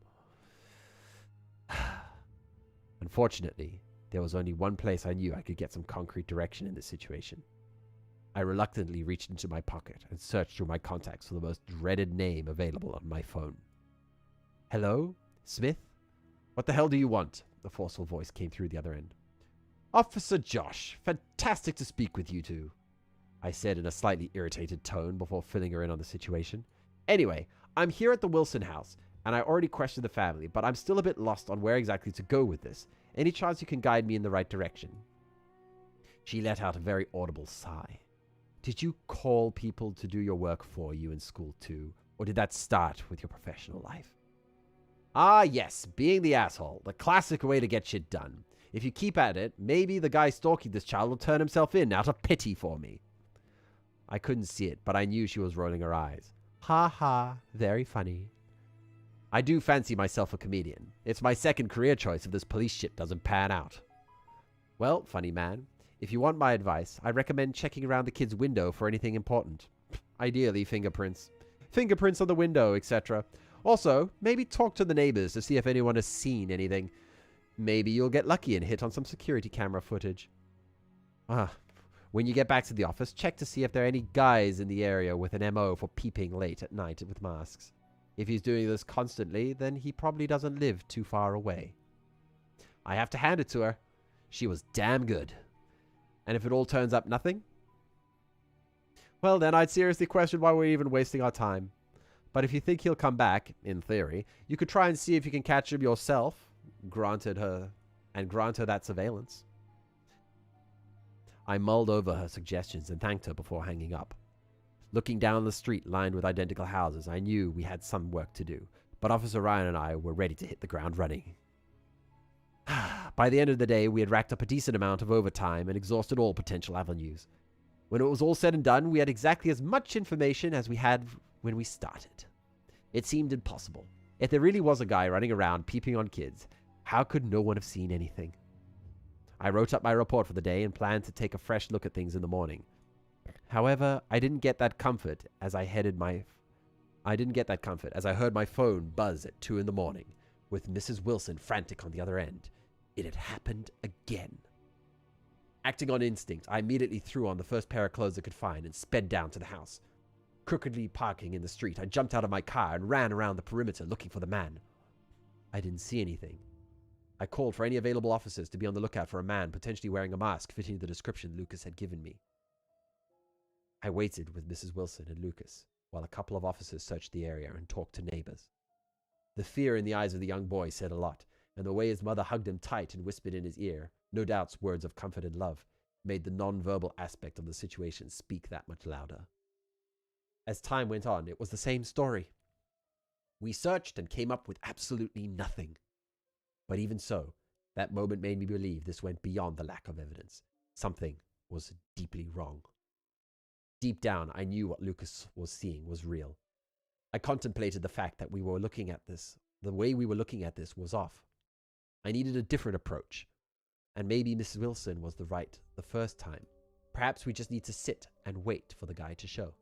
Unfortunately, there was only one place I knew I could get some concrete direction in this situation. I reluctantly reached into my pocket and searched through my contacts for the most dreaded name available on my phone. Hello? Smith? What the hell do you want? A forceful voice came through the other end. Officer Josh, fantastic to speak with you two, I said in a slightly irritated tone before filling her in on the situation. Anyway, I'm here at the Wilson house, and I already questioned the family, but I'm still a bit lost on where exactly to go with this. Any chance you can guide me in the right direction? She let out a very audible sigh. Did you call people to do your work for you in school too, or did that start with your professional life? Ah, yes, being the asshole, the classic way to get shit done. If you keep at it, maybe the guy stalking this child will turn himself in out of pity for me. I couldn't see it, but I knew she was rolling her eyes. Ha ha, very funny. I do fancy myself a comedian. It's my second career choice if this police shit doesn't pan out. Well, funny man, if you want my advice, I recommend checking around the kid's window for anything important. Ideally, fingerprints. Fingerprints on the window, etc. Also, maybe talk to the neighbors to see if anyone has seen anything. Maybe you'll get lucky and hit on some security camera footage. When you get back to the office, check to see if there are any guys in the area with an MO for peeping late at night with masks. If he's doing this constantly, then he probably doesn't live too far away. I have to hand it to her. She was damn good. And if it all turns up nothing, well then I'd seriously question why we're even wasting our time. But if you think he'll come back, in theory, you could try and see if you can catch him yourself, grant her that surveillance. I mulled over her suggestions and thanked her before hanging up. Looking down the street lined with identical houses, I knew we had some work to do, but Officer Ryan and I were ready to hit the ground running. By the end of the day, we had racked up a decent amount of overtime and exhausted all potential avenues. When it was all said and done, we had exactly as much information as we had when we started. It seemed impossible. If there really was a guy running around peeping on kids, how could no one have seen anything? I wrote up my report for the day and planned to take a fresh look at things in the morning. However, I didn't get that comfort as I heard my phone buzz at 2 a.m, with Mrs. Wilson frantic on the other end. It had happened again. Acting on instinct, I immediately threw on the first pair of clothes I could find and sped down to the house. Crookedly parking in the street, I jumped out of my car and ran around the perimeter looking for the man. I didn't see anything. I called for any available officers to be on the lookout for a man potentially wearing a mask fitting the description Lucas had given me. I waited with Mrs. Wilson and Lucas while a couple of officers searched the area and talked to neighbors. The fear in the eyes of the young boy said a lot, and the way his mother hugged him tight and whispered in his ear, no doubts words of comfort and love, made the non-verbal aspect of the situation speak that much louder. As time went on, it was the same story. We searched and came up with absolutely nothing. But even so, that moment made me believe this went beyond the lack of evidence. Something was deeply wrong. Deep down, I knew what Lucas was seeing was real. I contemplated the fact that the way we were looking at this was off. I needed a different approach. And maybe Mrs. Wilson was the first time. Perhaps we just need to sit and wait for the guy to show.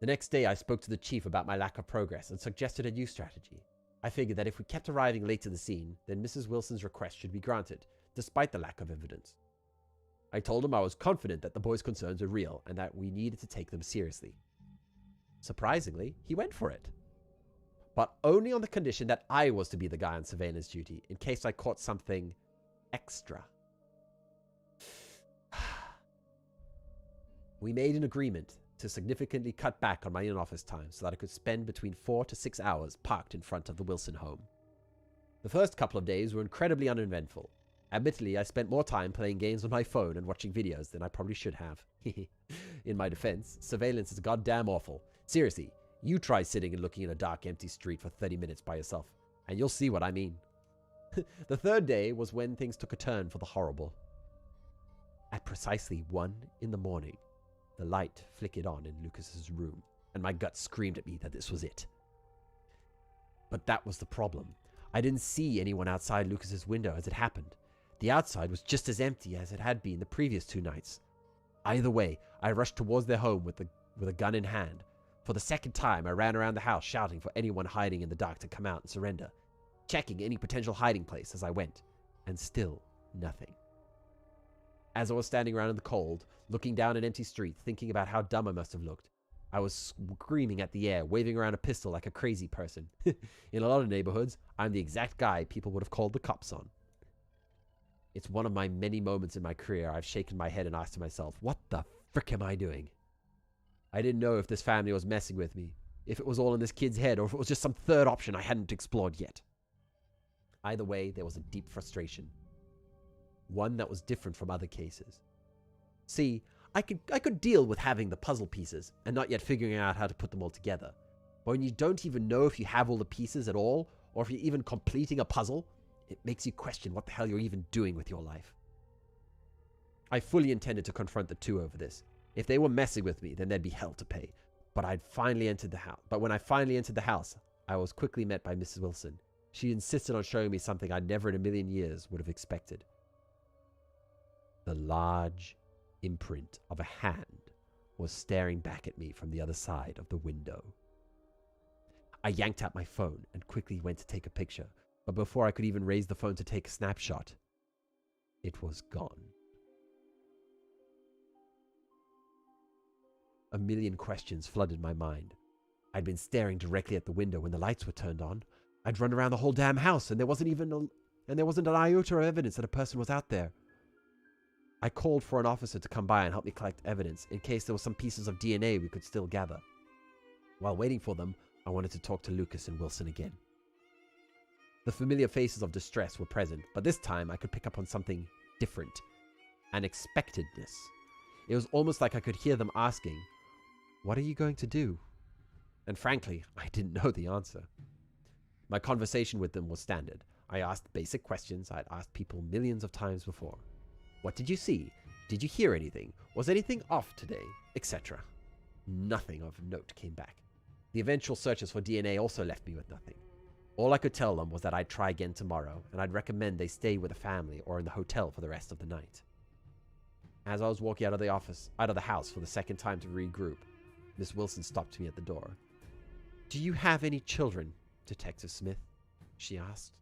The next day, I spoke to the chief about my lack of progress and suggested a new strategy. I figured that if we kept arriving late to the scene, then Mrs. Wilson's request should be granted, despite the lack of evidence. I told him I was confident that the boy's concerns were real and that we needed to take them seriously. Surprisingly, he went for it. But only on the condition that I was to be the guy on surveillance duty in case I caught something extra. We made an agreement to significantly cut back on my in-office time so that I could spend between 4 to 6 hours parked in front of the Wilson home. The first couple of days were incredibly uneventful. Admittedly, I spent more time playing games on my phone and watching videos than I probably should have. In my defense, surveillance is goddamn awful. Seriously, you try sitting and looking in a dark, empty street for 30 minutes by yourself, and you'll see what I mean. The third day was when things took a turn for the horrible. At precisely 1 a.m, the light flickered on in Lucas's room, and my gut screamed at me that this was it. But that was the problem. I didn't see anyone outside Lucas's window as it happened. The outside was just as empty as it had been the previous 2 nights. Either way, I rushed towards their home with a gun in hand. For the second time, I ran around the house shouting for anyone hiding in the dark to come out and surrender, checking any potential hiding place as I went, and still nothing. As I was standing around in the cold, looking down an empty street, thinking about how dumb I must have looked, I was screaming at the air, waving around a pistol like a crazy person. In a lot of neighborhoods, I'm the exact guy people would have called the cops on. It's one of my many moments in my career I've shaken my head and asked myself, what the frick am I doing? I didn't know if this family was messing with me, if it was all in this kid's head, or if it was just some third option I hadn't explored yet. Either way, there was a deep frustration. One that was different from other cases. See, I could deal with having the puzzle pieces and not yet figuring out how to put them all together. But when you don't even know if you have all the pieces at all, or if you're even completing a puzzle, it makes you question what the hell you're even doing with your life. I fully intended to confront the 2 over this. If they were messing with me, then there'd be hell to pay. But when I finally entered the house, I was quickly met by Mrs. Wilson. She insisted on showing me something I'd never in a million years would have expected. The large imprint of a hand was staring back at me from the other side of the window. I yanked out my phone and quickly went to take a picture, but before I could even raise the phone to take a snapshot, it was gone. A million questions flooded my mind. I'd been staring directly at the window when the lights were turned on. I'd run around the whole damn house, and there wasn't an iota of evidence that a person was out there. I called for an officer to come by and help me collect evidence in case there were some pieces of DNA we could still gather. While waiting for them, I wanted to talk to Lucas and Wilson again. The familiar faces of distress were present, but this time I could pick up on something different. An expectedness. It was almost like I could hear them asking, "What are you going to do?" And frankly, I didn't know the answer. My conversation with them was standard. I asked basic questions I'd asked people millions of times before. What did you see? Did you hear anything? Was anything off today? Etc. Nothing of note came back. The eventual searches for DNA also left me with nothing. All I could tell them was that I'd try again tomorrow, and I'd recommend they stay with a family or in the hotel for the rest of the night. As I was walking out of the house for the second time to regroup, Miss Wilson stopped me at the door. "Do you have any children, Detective Smith?" she asked.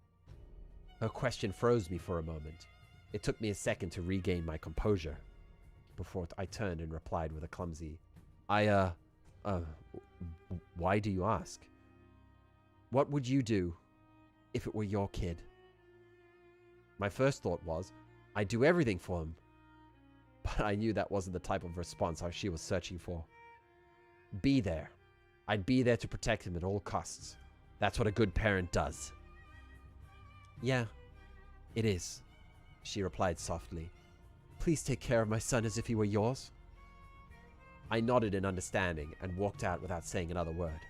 Her question froze me for a moment. It took me a second to regain my composure before I turned and replied with a clumsy, why do you ask? What would you do if it were your kid?" My first thought was, I'd do everything for him. But I knew that wasn't the type of response she was searching for. Be there. I'd be there to protect him at all costs. That's what a good parent does. "Yeah, it is," she replied softly. "Please take care of my son as if he were yours." I nodded in understanding and walked out without saying another word.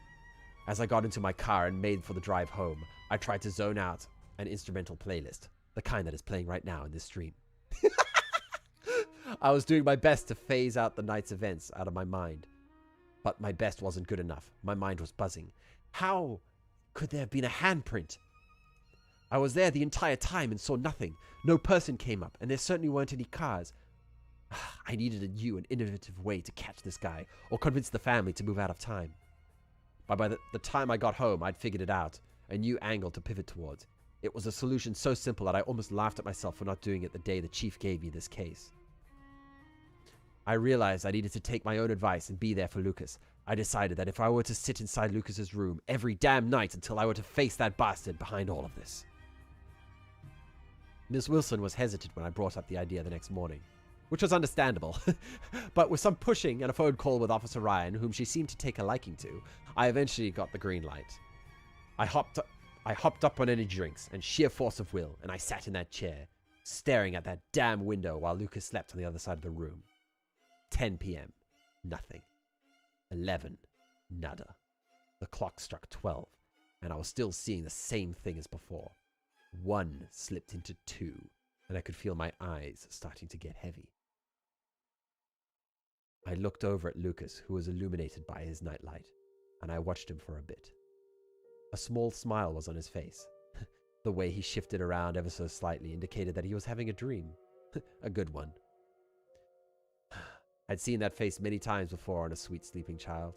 As I got into my car and made for the drive home, I tried to zone out an instrumental playlist, the kind that is playing right now in this stream. I was doing my best to phase out the night's events out of my mind. But my best wasn't good enough. My mind was buzzing. How could there have been a handprint? I was there the entire time and saw nothing. No person came up, and there certainly weren't any cars. I needed a new and innovative way to catch this guy, or convince the family to move out of time. But by the time I got home, I'd figured it out, a new angle to pivot towards. It was a solution so simple that I almost laughed at myself for not doing it the day the chief gave me this case. I realized I needed to take my own advice and be there for Lucas. I decided that if I were to sit inside Lucas's room every damn night until I were to face that bastard behind all of this. Miss Wilson was hesitant when I brought up the idea the next morning, which was understandable. But with some pushing and a phone call with Officer Ryan, whom she seemed to take a liking to, I eventually got the green light. I hopped up on energy drinks and sheer force of will, and I sat in that chair, staring at that damn window while Lucas slept on the other side of the room. 10 p.m. Nothing. 11. Nada. The clock struck 12, and I was still seeing the same thing as before. 1 slipped into 2, and I could feel my eyes starting to get heavy. I looked over at Lucas, who was illuminated by his nightlight, and I watched him for a bit. A small smile was on his face. The way he shifted around ever so slightly indicated that he was having a dream. A good one. I'd seen that face many times before on a sweet sleeping child.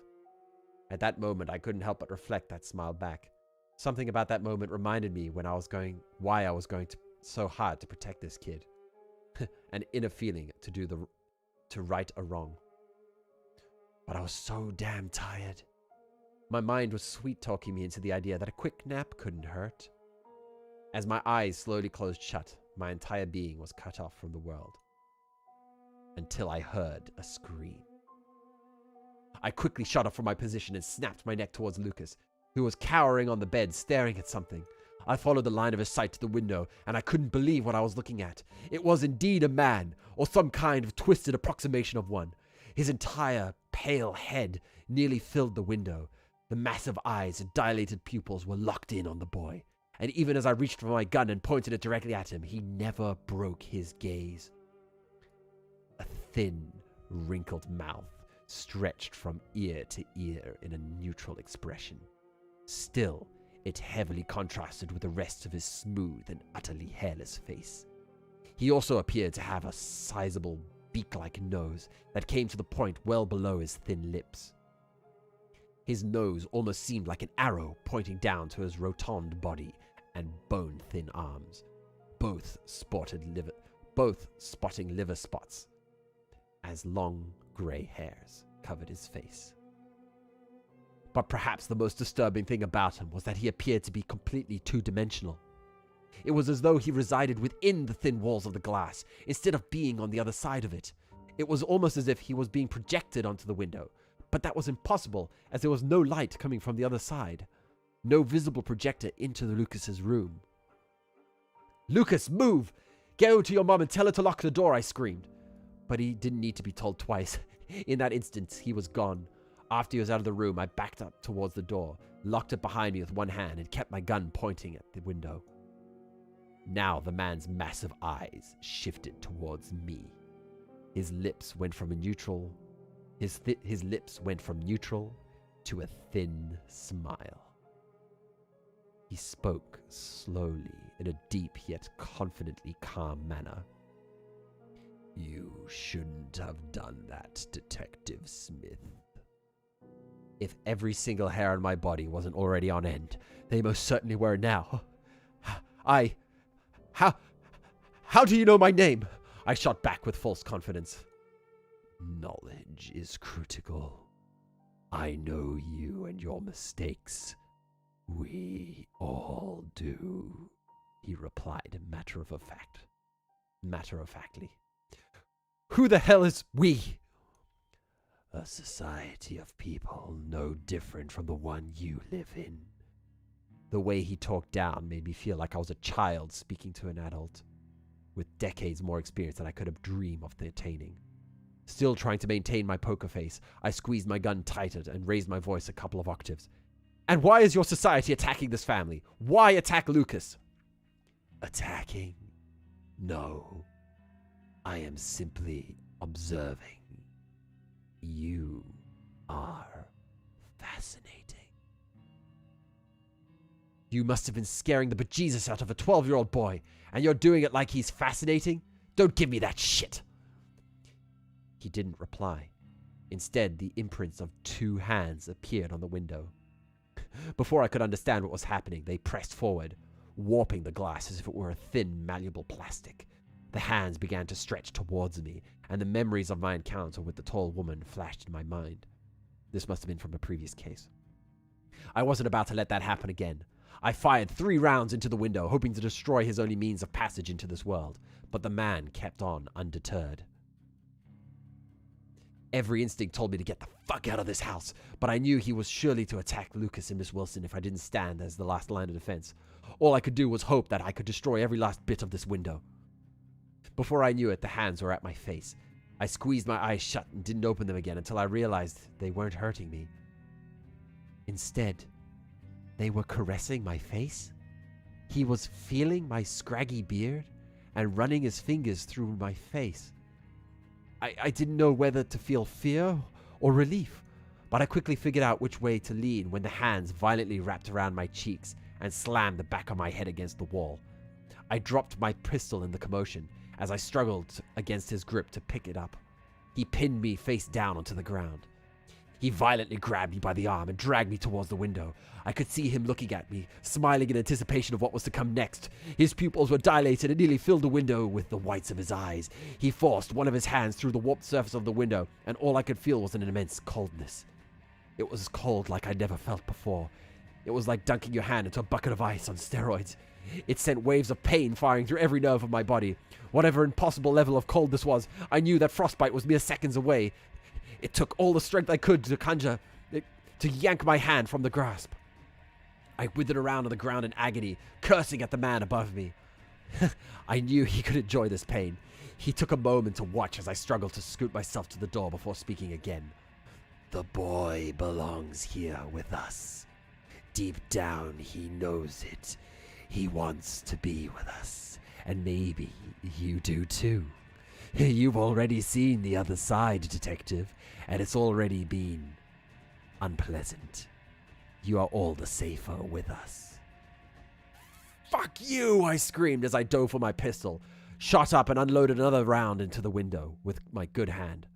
At that moment, I couldn't help but reflect that smile back. Something about that moment reminded me why I was going to so hard to protect this kid. An inner feeling to right a wrong. But I was so damn tired. My mind was sweet-talking me into the idea that a quick nap couldn't hurt. As my eyes slowly closed shut, my entire being was cut off from the world. Until I heard a scream. I quickly shot up from my position and snapped my neck towards Lucas, who was cowering on the bed, staring at something. I followed the line of his sight to the window, and I couldn't believe what I was looking at. It was indeed a man, or some kind of twisted approximation of one. His entire pale head nearly filled the window. The massive eyes and dilated pupils were locked in on the boy, and even as I reached for my gun and pointed it directly at him, he never broke his gaze. A thin, wrinkled mouth stretched from ear to ear in a neutral expression. Still, it heavily contrasted with the rest of his smooth and utterly hairless face. He also appeared to have a sizable beak-like nose that came to the point well below his thin lips. His nose almost seemed like an arrow pointing down to his rotund body and bone-thin arms, both spotting liver spots, as long grey hairs covered his face. But perhaps the most disturbing thing about him was that he appeared to be completely two-dimensional. It was as though he resided within the thin walls of the glass, instead of being on the other side of it. It was almost as if he was being projected onto the window, but that was impossible, as there was no light coming from the other side. No visible projector into Lucas's room. "Lucas, move! Go to your mom and tell her to lock the door," I screamed. But he didn't need to be told twice. In that instant, he was gone. After he was out of the room, I backed up towards the door, locked it behind me with one hand, and kept my gun pointing at the window. Now the man's massive eyes shifted towards me. His lips went from neutral to a thin smile. He spoke slowly in a deep yet confidently calm manner. "You shouldn't have done that, Detective Smith. If every single hair on my body wasn't already on end, they most certainly were now. How do you know my name?" I shot back with false confidence. "Knowledge is critical. I know you and your mistakes. We all do," he replied matter-of-factly. "Who the hell is we?" "A society of people no different from the one you live in." The way he talked down made me feel like I was a child speaking to an adult, with decades more experience than I could have dreamed of attaining. Still trying to maintain my poker face, I squeezed my gun tighter and raised my voice a couple of octaves. "And why is your society attacking this family? Why attack Lucas?" "Attacking? No. I am simply observing. You are fascinating." "You must have been scaring the bejesus out of a 12-year-old boy, and you're doing it like he's fascinating? Don't give me that shit!" He didn't reply. Instead, the imprints of 2 hands appeared on the window. Before I could understand what was happening, they pressed forward, warping the glass as if it were a thin, malleable plastic. The hands began to stretch towards me, and the memories of my encounter with the tall woman flashed in my mind. This must have been from a previous case. I wasn't about to let that happen again. I fired 3 rounds into the window, hoping to destroy his only means of passage into this world, but the man kept on undeterred. Every instinct told me to get the fuck out of this house, but I knew he was surely to attack Lucas and Miss Wilson if I didn't stand as the last line of defense. All I could do was hope that I could destroy every last bit of this window. Before I knew it, the hands were at my face. I squeezed my eyes shut and didn't open them again until I realized they weren't hurting me. Instead, they were caressing my face. He was feeling my scraggy beard and running his fingers through my face. I didn't know whether to feel fear or relief, but I quickly figured out which way to lean when the hands violently wrapped around my cheeks and slammed the back of my head against the wall. I dropped my pistol in the commotion as I struggled against his grip to pick it up. He pinned me face down onto the ground. He violently grabbed me by the arm and dragged me towards the window. I could see him looking at me, smiling in anticipation of what was to come next. His pupils were dilated and nearly filled the window with the whites of his eyes. He forced one of his hands through the warped surface of the window, and all I could feel was an immense coldness. It was cold like I'd never felt before. It was like dunking your hand into a bucket of ice on steroids. It sent waves of pain firing through every nerve of my body. Whatever impossible level of cold this was, I knew that frostbite was mere seconds away. It took all the strength I could to conjure, to yank my hand from the grasp. I withered around on the ground in agony, cursing at the man above me. I knew he could enjoy this pain. He took a moment to watch as I struggled to scoot myself to the door before speaking again. The boy belongs here with us. Deep down, he knows it. He wants to be with us. And maybe you do too. You've already seen the other side, detective, and it's already been unpleasant. You are all the safer with us. Fuck you, I screamed as I dove for my pistol, shot up and unloaded another round into the window with my good hand.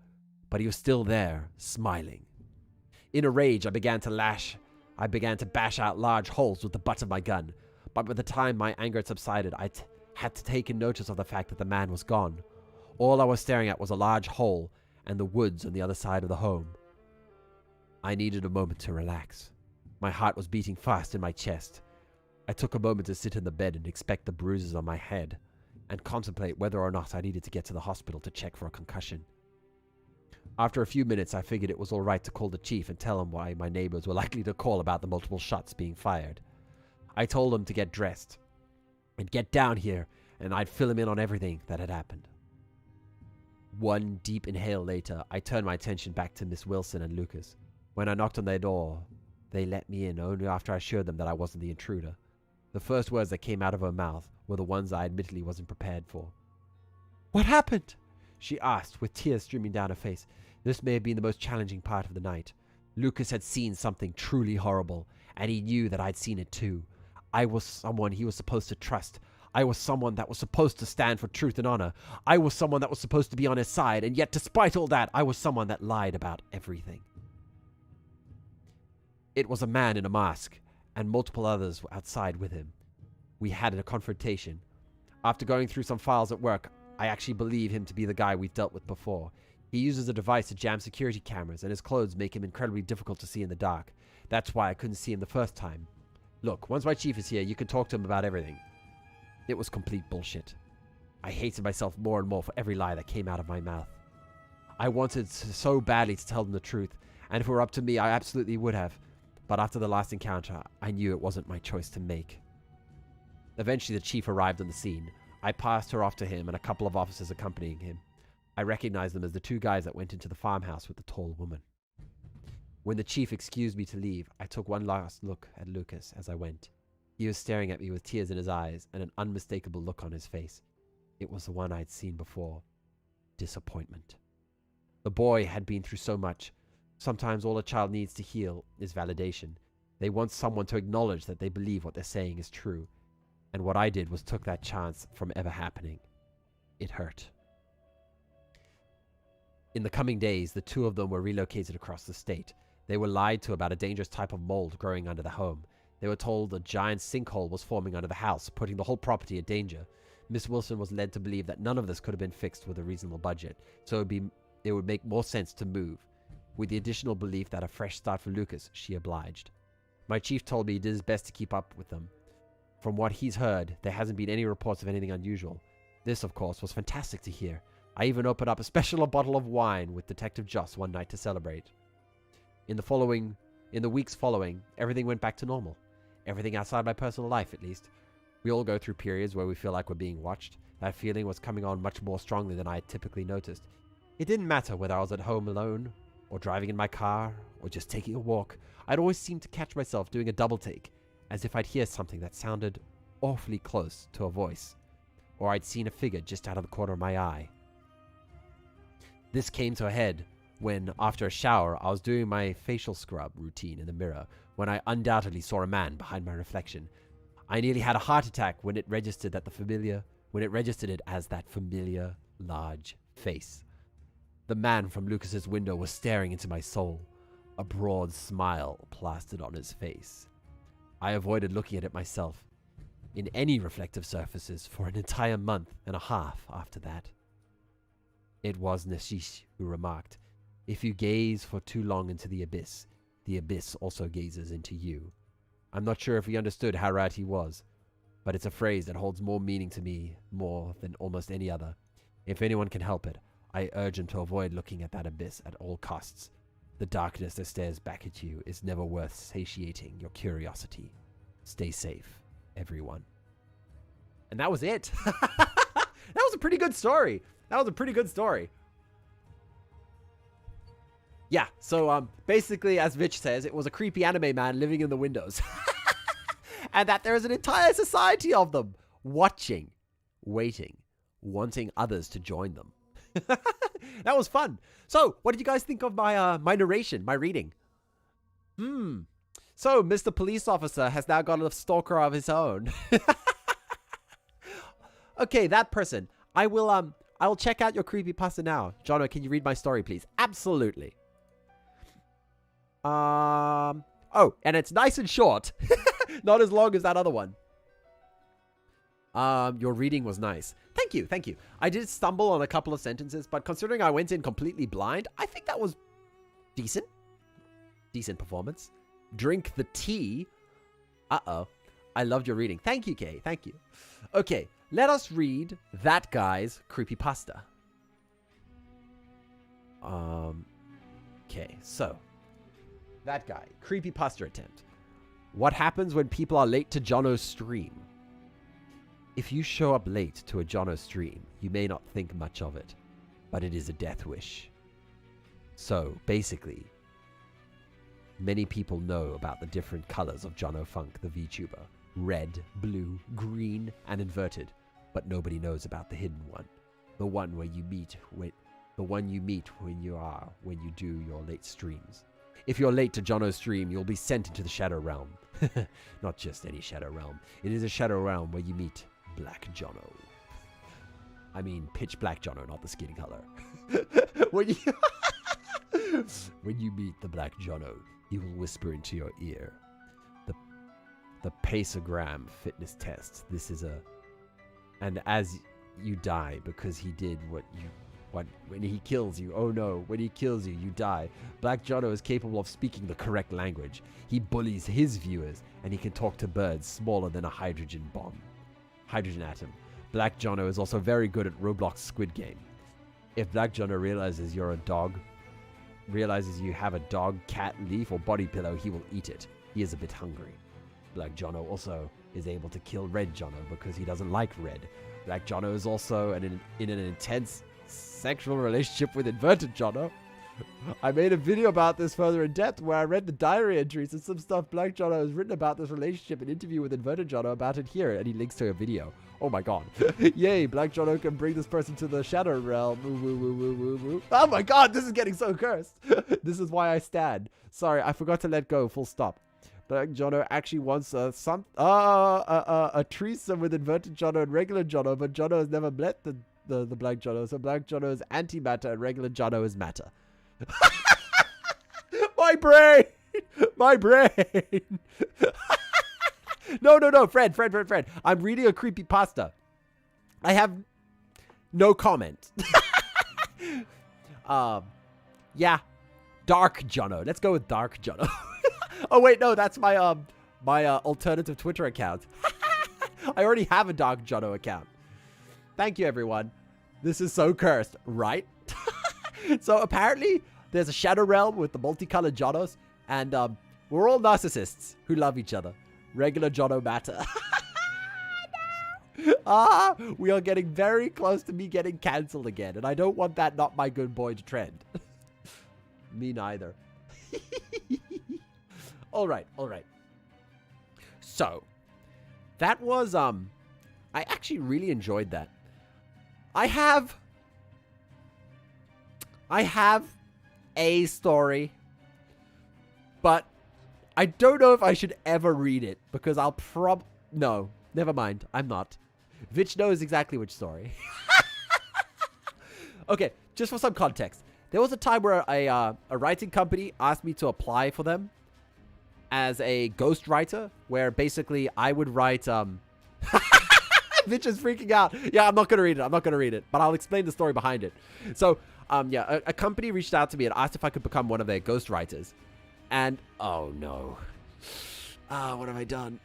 But he was still there, smiling. In a rage, I began to bash out large holes with the butt of my gun. But by the time my anger had subsided, I had to take notice of the fact that the man was gone. All I was staring at was a large hole and the woods on the other side of the home. I needed a moment to relax. My heart was beating fast in my chest. I took a moment to sit in the bed and inspect the bruises on my head and contemplate whether or not I needed to get to the hospital to check for a concussion. After a few minutes, I figured it was all right to call the chief and tell him why my neighbors were likely to call about the multiple shots being fired. I told him to get dressed and get down here, and I'd fill him in on everything that had happened. One deep inhale later, I turned my attention back to Miss Wilson and Lucas. When I knocked on their door, they let me in only after I assured them that I wasn't the intruder. The first words that came out of her mouth were the ones I admittedly wasn't prepared for. "What happened?" she asked, with tears streaming down her face. This may have been the most challenging part of the night. Lucas had seen something truly horrible, and he knew that I'd seen it too. I was someone he was supposed to trust. I was someone that was supposed to stand for truth and honor. I was someone that was supposed to be on his side, and yet despite all that, I was someone that lied about everything. It was a man in a mask, and multiple others were outside with him. We had a confrontation. After going through some files at work, I actually believe him to be the guy we've dealt with before. He uses a device to jam security cameras, and his clothes make him incredibly difficult to see in the dark. That's why I couldn't see him the first time. Look, once my chief is here, you can talk to him about everything. It was complete bullshit. I hated myself more and more for every lie that came out of my mouth. I wanted so badly to tell them the truth, and if it were up to me, I absolutely would have. But after the last encounter, I knew it wasn't my choice to make. Eventually, the chief arrived on the scene. I passed her off to him and a couple of officers accompanying him. I recognized them as the two guys that went into the farmhouse with the tall woman. When the chief excused me to leave, I took one last look at Lucas as I went. He was staring at me with tears in his eyes and an unmistakable look on his face. It was the one I'd seen before. Disappointment. The boy had been through so much. Sometimes all a child needs to heal is validation. They want someone to acknowledge that they believe what they're saying is true. And what I did was took that chance from ever happening. It hurt. In the coming days, the two of them were relocated across the state. They were lied to about a dangerous type of mold growing under the home. They were told a giant sinkhole was forming under the house, putting the whole property in danger. Miss Wilson was led to believe that none of this could have been fixed with a reasonable budget, so it would make more sense to move. With the additional belief that a fresh start for Lucas, she obliged. My chief told me he did his best to keep up with them. From what he's heard, there hasn't been any reports of anything unusual. This, of course, was fantastic to hear. I even opened up a special bottle of wine with Detective Joss one night to celebrate. In the weeks following, everything went back to normal. Everything outside my personal life, at least. We all go through periods where we feel like we're being watched. That feeling was coming on much more strongly than I had typically noticed. It didn't matter whether I was at home alone, or driving in my car, or just taking a walk. I'd always seem to catch myself doing a double take, as if I'd hear something that sounded awfully close to a voice, or I'd seen a figure just out of the corner of my eye. This came to a head when, after a shower, I was doing my facial scrub routine in the mirror, when I undoubtedly saw a man behind my reflection. I nearly had a heart attack when it registered it as that familiar, large face. The man from Lucas's window was staring into my soul, a broad smile plastered on his face. I avoided looking at it myself, in any reflective surfaces, for an entire month and a half after that. It was Nashish who remarked, "If you gaze for too long into the abyss also gazes into you." I'm not sure if he understood how right he was, but it's a phrase that holds more meaning to me more than almost any other. If anyone can help it, I urge him to avoid looking at that abyss at all costs. The darkness that stares back at you is never worth satiating your curiosity. Stay safe, everyone. And that was it. That was a pretty good story. Yeah, so basically, as Vitch says, it was a creepy anime man living in the windows. And that there is an entire society of them watching, waiting, wanting others to join them. That was fun. So, what did you guys think of my narration, my reading? So, Mr. Police Officer has now got a stalker of his own. Okay, that person. I will check out your creepypasta now. Jono, can you read my story, please? Absolutely. Oh, and it's nice and short. Not as long as that other one. Your reading was nice. Thank you. I did stumble on a couple of sentences, but considering I went in completely blind, I think that was decent. Decent performance. Drink the tea. Uh-oh. I loved your reading. Thank you, Kay. Thank you. Okay, let us read that guy's creepypasta. Okay, so. That guy. Creepypasta attempt. What happens when people are late to Jono's stream? If you show up late to a Jono stream, you may not think much of it, but it is a death wish. So, basically, many people know about the different colors of Jono Funk, the VTuber. Red, blue, green, and inverted. But nobody knows about the hidden one. The one where you meet when you do your late streams. If you're late to Jono's stream, you'll be sent into the Shadow Realm. Not just any Shadow Realm. It is a Shadow Realm where you meet Black Jono. I mean, pitch black Jono, not the skin color. When you meet the Black Jono, he will whisper into your ear. The Paceogram fitness test. And as you die because he did when he kills you. Oh no, when he kills you, you die. Black Jono is capable of speaking the correct language. He bullies his viewers, and he can talk to birds smaller than a hydrogen atom. Black Jono is also very good at Roblox Squid Game. If Black Jono realizes you have a dog, cat, leaf, or body pillow, he will eat it. He is a bit hungry. Black Jono also is able to kill Red Jono because he doesn't like red. Black Jono is also in an intense sexual relationship with Inverted Jono. I made a video about this further in depth where I read the diary entries and some stuff Black Jono has written about this relationship, an interview with Inverted Jono about it here, and he links to a video. Oh my god. Yay, Black Jono can bring this person to the Shadow Realm. Woo, woo, woo, woo, woo, woo. Oh my god, this is getting so cursed. This is why I stand. Sorry, I forgot to let go, full stop. Black Jono actually wants a threesome with Inverted Jono and regular Jono, but Jono has never met the Black Jono, so Black Jono is antimatter and regular Jono is matter. My brain! No, Fred. I'm reading a creepypasta. I have no comment. Yeah. Dark Jono. Let's go with Dark Jono. Oh wait, no, that's my alternative Twitter account. I already have a Dark Jono account. Thank you, everyone. This is so cursed, right? So apparently, there's a Shadow Realm with the multicolored Jonos, and we're all narcissists who love each other. Regular Jono matter. No. We are getting very close to me getting cancelled again, and I don't want that not my good boy to trend. Me neither. All right. So, that was, I actually really enjoyed that. I have a story, but I don't know if I should ever read it because No, never mind. I'm not. Vitch knows exactly which story. Okay, just for some context. There was a time where a writing company asked me to apply for them as a ghostwriter, where basically I would write, Vitch is freaking out. Yeah, I'm not going to read it. But I'll explain the story behind it. So, yeah, a company reached out to me and asked if I could become one of their ghostwriters. And, oh no. What have I done?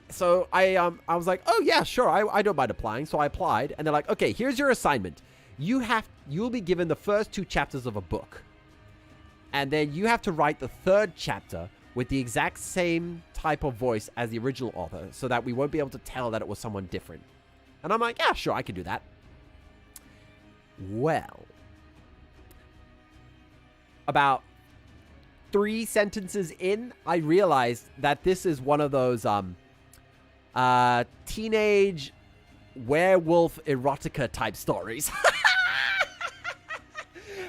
So I was like, oh yeah, sure, I don't mind applying. So I applied, and they're like, okay, here's your assignment. You'll be given the first 2 chapters of a book. And then you have to write the 3rd chapter with the exact same type of voice as the original author, so that we won't be able to tell that it was someone different. And I'm like, yeah, sure, I can do that. Well, about 3 sentences in, I realized that this is one of those teenage werewolf erotica type stories.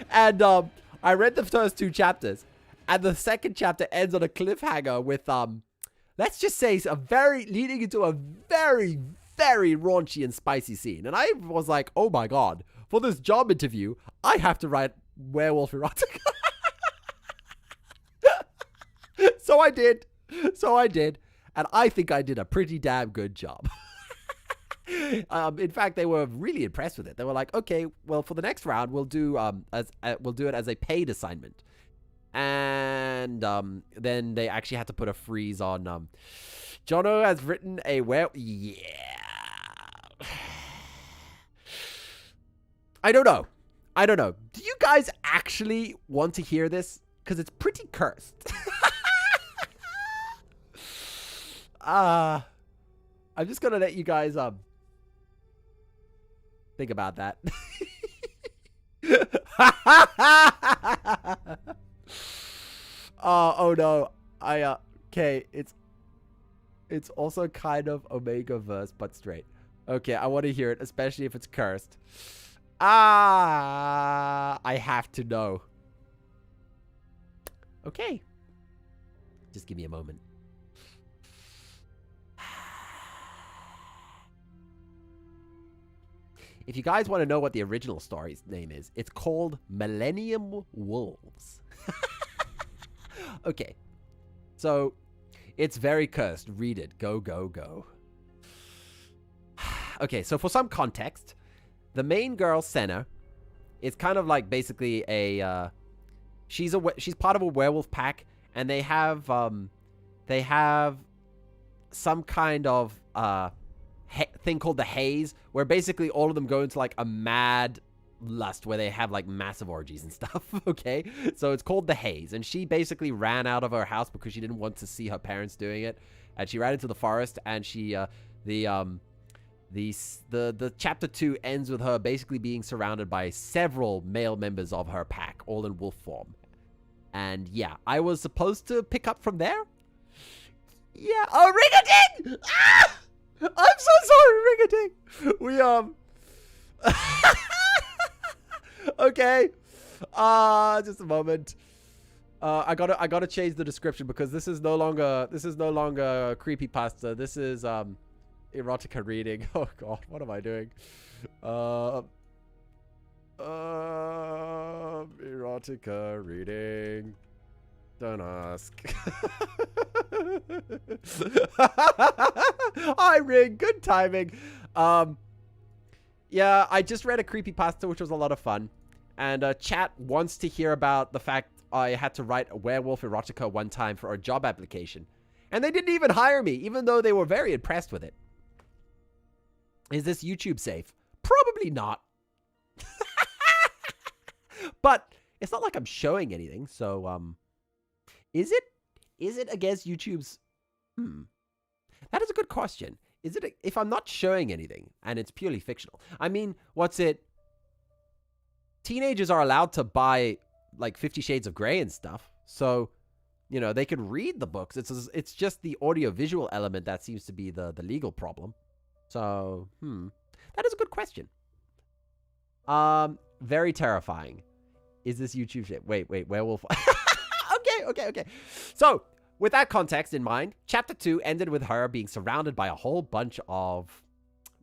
And I read the first 2 chapters, and the 2nd chapter ends on a cliffhanger with let's just say leading into a very, very raunchy and spicy scene. And I was like, oh my god, for this job interview, I have to write werewolf erotica. So I did. And I think I did a pretty damn good job. In fact, they were really impressed with it. They were like, okay, well, for the next round, we'll do it as a paid assignment. And then they actually had to put a freeze on Jono has written a yeah. I don't know. Do you guys actually want to hear this? Because it's pretty cursed. I'm just gonna let you guys think about that. Oh no. Okay, it's also kind of Omega verse, but straight. Okay, I want to hear it, especially if it's cursed. I have to know. Okay. Just give me a moment. If you guys want to know what the original story's name is, it's called Millennium Wolves. Okay. So, it's very cursed. Read it. Go, go, go. Okay, so for some context, the main girl, Senna, is kind of like basically a, she's part of a werewolf pack, and they have some kind of, thing called the haze, where basically all of them go into like a mad lust where they have like massive orgies and stuff. Okay, so it's called the haze, and she basically ran out of her house because she didn't want to see her parents doing it, and she ran into the forest, and she the chapter 2 ends with her basically being surrounded by several male members of her pack, all in wolf form. And yeah, I was supposed to pick up from there. Yeah. Oh, ring-a-ding! Ah! I'm so sorry, ring-a-ding. We okay. Just a moment. I gotta change the description because this is no longer creepypasta. This is erotica reading. Oh god, what am I doing? Erotica reading. Don't ask. Hi, Ring. Good timing. Yeah, I just read a creepypasta, which was a lot of fun. And chat wants to hear about the fact I had to write a werewolf erotica one time for a job application. And they didn't even hire me, even though they were very impressed with it. Is this YouTube safe? Probably not. But it's not like I'm showing anything, so, is it against YouTube's... That is a good question. Is it if I'm not showing anything and it's purely fictional? I mean, what's it? Teenagers are allowed to buy like 50 Shades of Grey and stuff. So, you know, they can read the books. It's just the audio-visual element that seems to be the legal problem. So, that is a good question. Very terrifying. Is this YouTube shit? Wait, werewolf. Okay. So, with that context in mind, chapter 2 ended with her being surrounded by a whole bunch of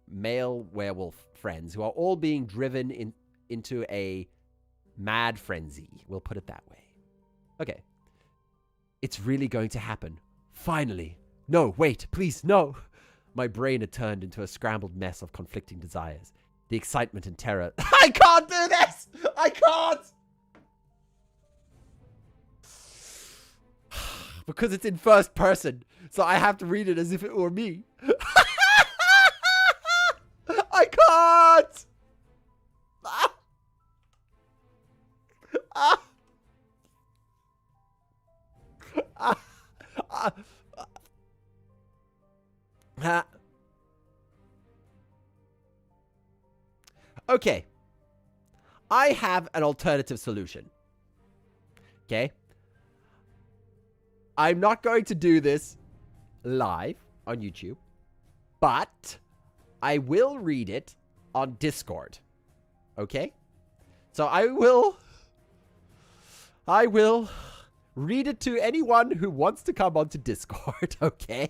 male werewolf friends who are all being driven into a mad frenzy. We'll put it that way. Okay. It's really going to happen. Finally. No, wait, please, no. My brain had turned into a scrambled mess of conflicting desires. The excitement and terror. I can't do this! I can't! Because it's in first person, so I have to read it as if it were me. I can't! Ah. Ah. Ah. Ah. Ah. Okay. I have an alternative solution. Okay? I'm not going to do this live on YouTube, but I will read it on Discord. Okay? So I will read it to anyone who wants to come onto Discord, okay?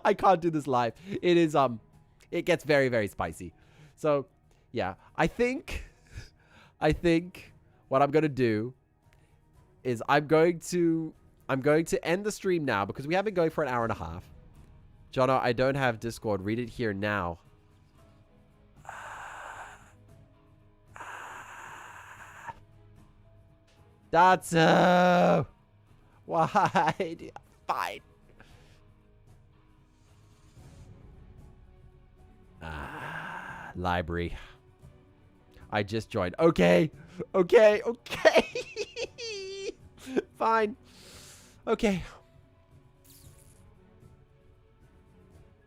I can't do this live. It is it gets very, very spicy. So, yeah, I think what I'm going to do is I'm going to end the stream now because we have been going for an hour and a half. Jono, I don't have Discord. Read it here now. Datsu! Why? Fine. Library. I just joined. Okay. Okay. Okay. Fine. Okay.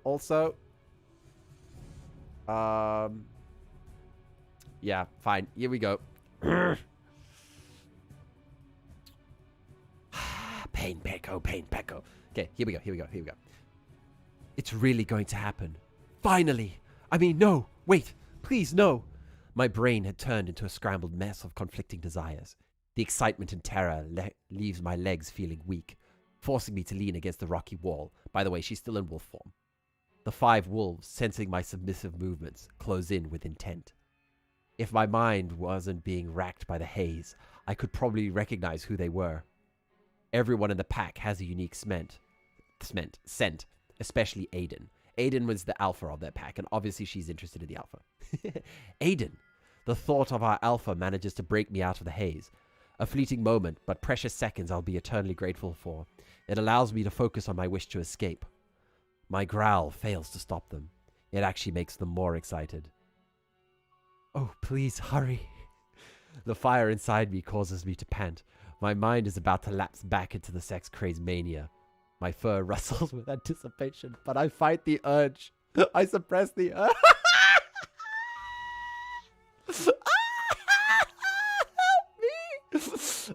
Also. Yeah, fine. Here we go. Pain Pecco, Pain Pecco. Okay, here we go, here we go, here we go. It's really going to happen. Finally. I mean, no. Wait. Please, no. My brain had turned into a scrambled mess of conflicting desires. The excitement and terror leaves my legs feeling weak, forcing me to lean against the rocky wall. By the way, she's still in wolf form. The 5 wolves, sensing my submissive movements, close in with intent. If my mind wasn't being racked by the haze, I could probably recognize who they were. Everyone in the pack has a unique scent, especially Aiden. Aiden was the alpha of their pack, and obviously she's interested in the alpha. Aiden! The thought of our alpha manages to break me out of the haze. A fleeting moment, but precious seconds I'll be eternally grateful for. It allows me to focus on my wish to escape. My growl fails to stop them. It actually makes them more excited. Oh, please, hurry. The fire inside me causes me to pant. My mind is about to lapse back into the sex-crazed mania. My fur rustles with anticipation, but I fight the urge. I suppress the urge.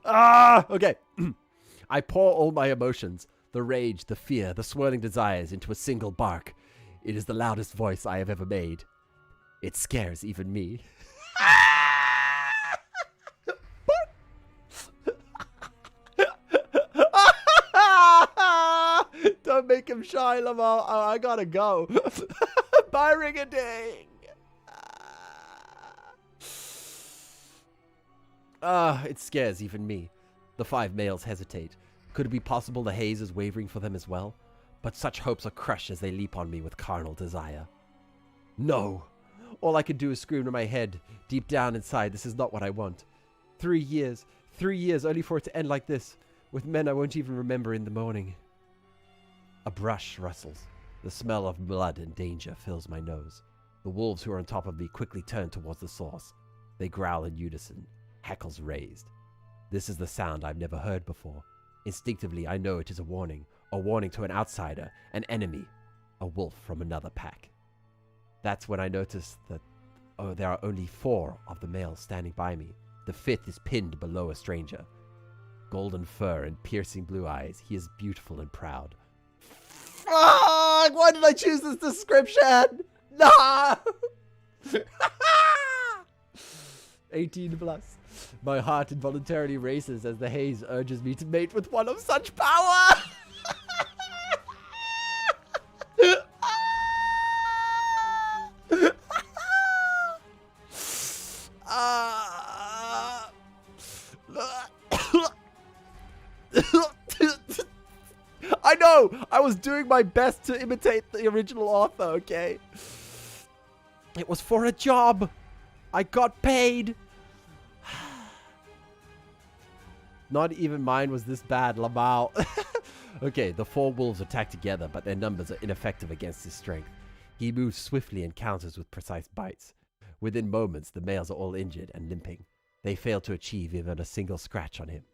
Help me! Okay. I pour all my emotions, the rage, the fear, the swirling desires into a single bark. It is the loudest voice I have ever made. It scares even me. Don't make him shy, Lamar. Oh, I gotta go. Bye, ring-a-ding. It scares even me. The 5 males hesitate. Could it be possible the haze is wavering for them as well? But such hopes are crushed as they leap on me with carnal desire. No! All I can do is scream to my head. Deep down inside, this is not what I want. 3 years. 3 years only for it to end like this. With men I won't even remember in the morning. A brush rustles. The smell of blood and danger fills my nose. The wolves who are on top of me quickly turn towards the source. They growl in unison, hackles raised. This is the sound I've never heard before. Instinctively, I know it is a warning to an outsider, an enemy, a wolf from another pack. That's when I notice that, there are only 4 of the males standing by me. The 5th is pinned below a stranger. Golden fur and piercing blue eyes, he is beautiful and proud. Why did I choose this description? No! 18 plus. My heart involuntarily races as the haze urges me to mate with one of such power. I know! I was doing my best to imitate the original author, okay? It was for a job. I got paid. Not even mine was this bad, Lamau. Okay, the 4 wolves attack together, but their numbers are ineffective against his strength. He moves swiftly and counters with precise bites. Within moments, the males are all injured and limping. They fail to achieve even a single scratch on him.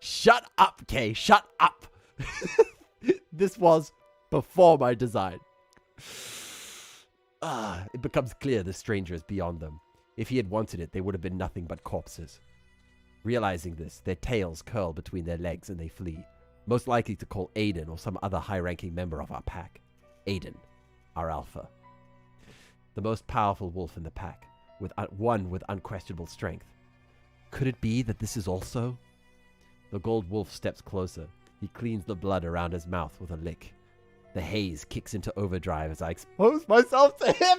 Shut up, Kay. Shut up. This was before my design. It becomes clear the stranger is beyond them. If he had wanted it, they would have been nothing but corpses. Realizing this, their tails curl between their legs and they flee, most likely to call Aiden or some other high-ranking member of our pack. Aiden, our alpha. The most powerful wolf in the pack, one with unquestionable strength. Could it be that this is also? The gold wolf steps closer. He cleans the blood around his mouth with a lick. The haze kicks into overdrive as I expose myself to him.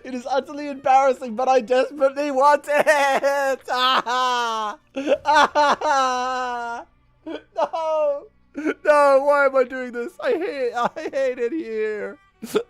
It is utterly embarrassing, but I desperately want it. No, no, why am I doing this? I hate it here. No!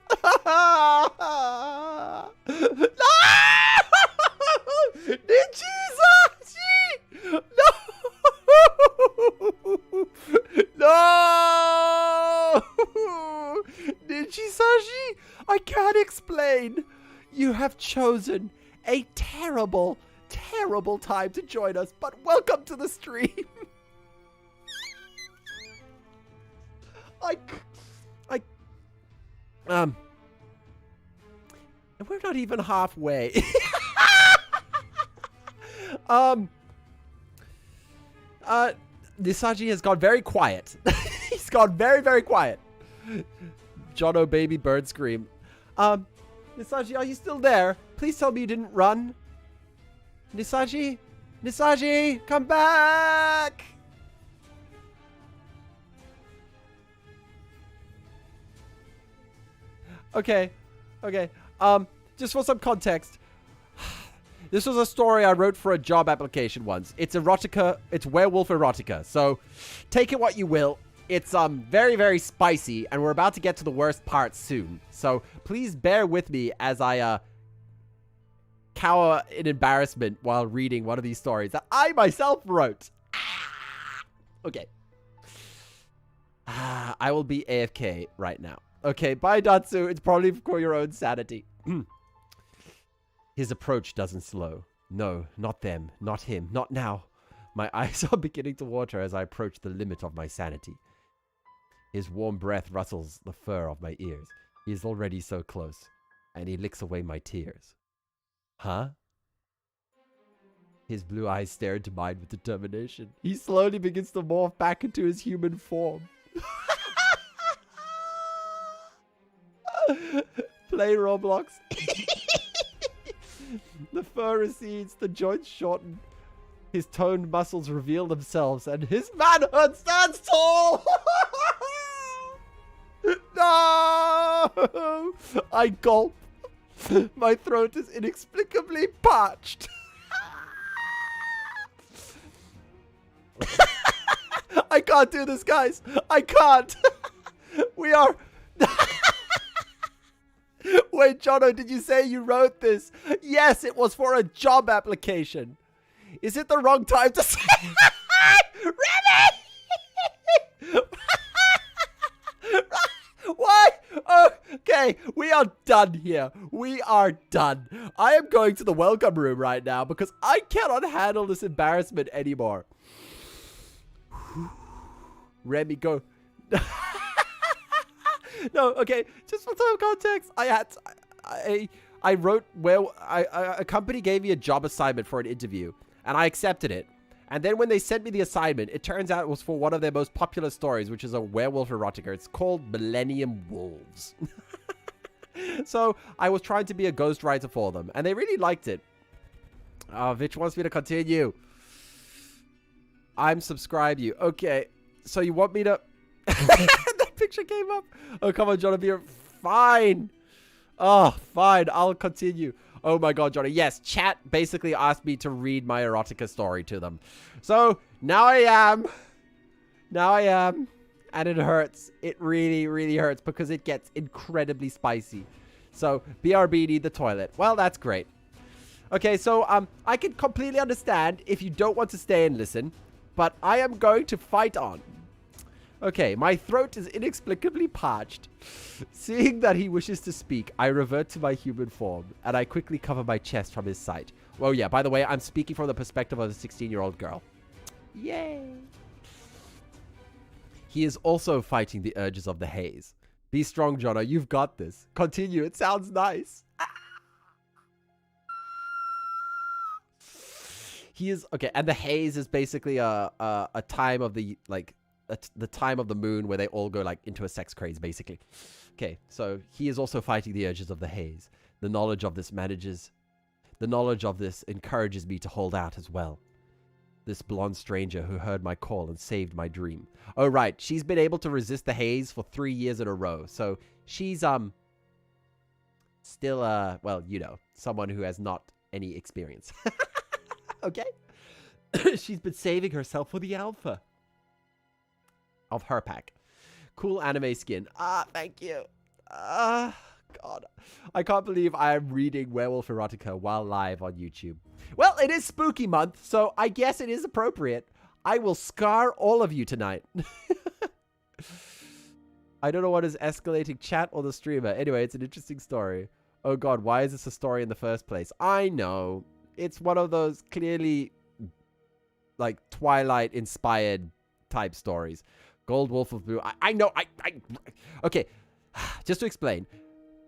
No! No! Nichisashi, I can't explain. You have chosen a terrible, terrible time to join us, but welcome to the stream. We're not even halfway. Nisaji has gone very quiet. He's gone very, very quiet. Jono baby bird scream. Nisaji, are you still there? Please tell me you didn't run. Nisaji? Nisaji, come back! Okay. Just for some context. This was a story I wrote for a job application once. It's erotica. It's werewolf erotica. So take it what you will. It's very, very spicy, and we're about to get to the worst part soon. So please bear with me as I cower in embarrassment while reading one of these stories that I myself wrote. Okay. I will be AFK right now. Okay, bye, Datsu. It's probably for your own sanity. His approach doesn't slow. No, not them, not him, not now. My eyes are beginning to water as I approach the limit of my sanity. His warm breath rustles the fur of my ears. He is already so close, and he licks away my tears. Huh? His blue eyes stare into mine with determination. He slowly begins to morph back into his human form. Play Roblox. The fur recedes, the joints shorten. His toned muscles reveal themselves, and his manhood stands tall! No! I gulp. My throat is inexplicably parched. I can't do this, guys. I can't. We are... Wait, Jono, did you say you wrote this? Yes, it was for a job application. Is it the wrong time to say? Remy! What? Okay, we are done here. We are done. I am going to the welcome room right now because I cannot handle this embarrassment anymore. Remy, go. No, okay, just for some context, I wrote where a company gave me a job assignment for an interview, and I accepted it. And then when they sent me the assignment, it turns out it was for one of their most popular stories, which is a werewolf erotica. It's called Millennium Wolves. So I was trying to be a ghostwriter for them, and they really liked it. Vitch wants me to continue. I'm subscribe you. Okay. So you want me to... That picture came up. Oh, come on, Jono. Fine. Oh, fine. I'll continue. Oh my god, Jono. Yes, chat basically asked me to read my erotica story to them. So, now I am. And it hurts. It really, really hurts because it gets incredibly spicy. So, BRB need the toilet. Well, that's great. Okay, so, I can completely understand if you don't want to stay and listen, but I am going to fight on. Okay, my throat is inexplicably parched. Seeing that he wishes to speak, I revert to my human form, and I quickly cover my chest from his sight. Oh yeah, by the way, I'm speaking from the perspective of a 16-year-old girl. Yay! He is also fighting the urges of the haze. Be strong, Jono. You've got this. Continue. It sounds nice. He is... Okay, and the haze is basically a time of the, like... the time of the moon where they all go like into a sex craze, basically. Okay, so he is also fighting the urges of the haze. The knowledge of this encourages me to hold out as well. This blonde stranger who heard my call and saved my dream. Oh right, she's been able to resist the haze for 3 years in a row. So she's still well, you know, someone who has not any experience. Okay. She's been saving herself for the alpha of her pack. Cool anime skin. Thank you. God. I can't believe I am reading Werewolf Erotica while live on YouTube. Well, it is spooky month, so I guess it is appropriate. I will scar all of you tonight. I don't know what is escalating, chat or the streamer. Anyway, it's an interesting story. Oh god, why is this a story in the first place? I know. It's one of those clearly, like, Twilight-inspired type stories. Gold Wolf of Blue. I know. Okay, just to explain.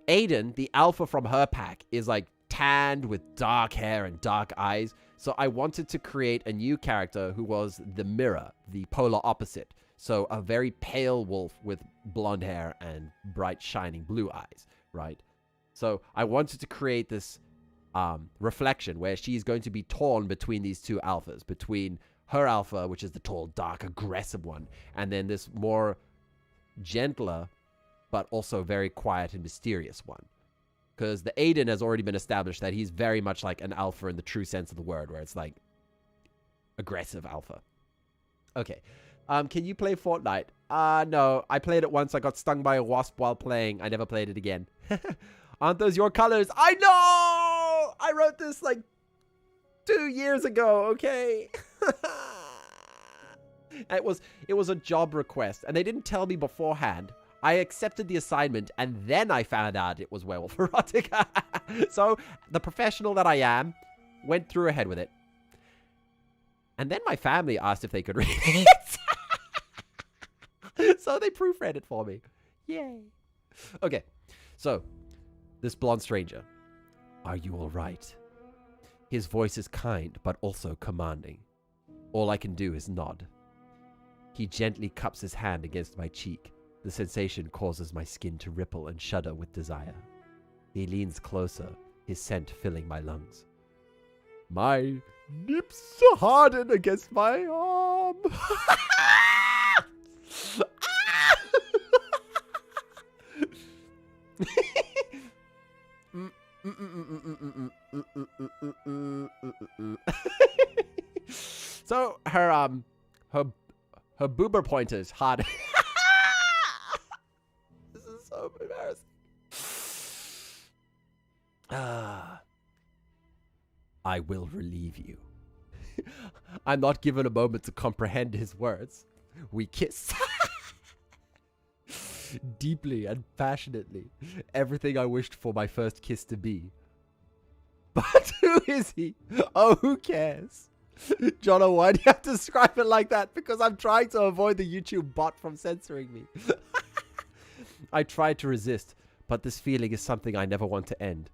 Aiden, the alpha from her pack, is like tanned with dark hair and dark eyes. So I wanted to create a new character who was the mirror, the polar opposite. So a very pale wolf with blonde hair and bright shining blue eyes, right? So I wanted to create this reflection where she's going to be torn between these two alphas, between her alpha, which is the tall, dark, aggressive one, and then this more gentler, but also very quiet and mysterious one. Because the Aiden has already been established that he's very much like an alpha in the true sense of the word, where it's like aggressive alpha. Okay. Can you play Fortnite? No. I played it once. I got stung by a wasp while playing. I never played it again. Aren't those your colors? I know! I wrote this like 2 years ago, okay? It was a job request, and they didn't tell me beforehand. I accepted the assignment, and then I found out it was Werewolf Erotica. So, the professional that I am went through ahead with it. And then my family asked if they could read it. So they proofread it for me. Yay. Okay, so, this blonde stranger. Are you all right? His voice is kind, but also commanding. All I can do is nod. He gently cups his hand against my cheek. The sensation causes my skin to ripple and shudder with desire. He leans closer, his scent filling my lungs. My lips harden against my arm. So her boober pointer's hard. This is so embarrassing. I will relieve you. I'm not given a moment to comprehend his words. We kiss. Deeply and passionately. Everything I wished for my first kiss to be. But who is he? Oh, who cares? Jono, why do you have to describe it like that? Because I'm trying to avoid the YouTube bot from censoring me. I tried to resist, but this feeling is something I never want to end.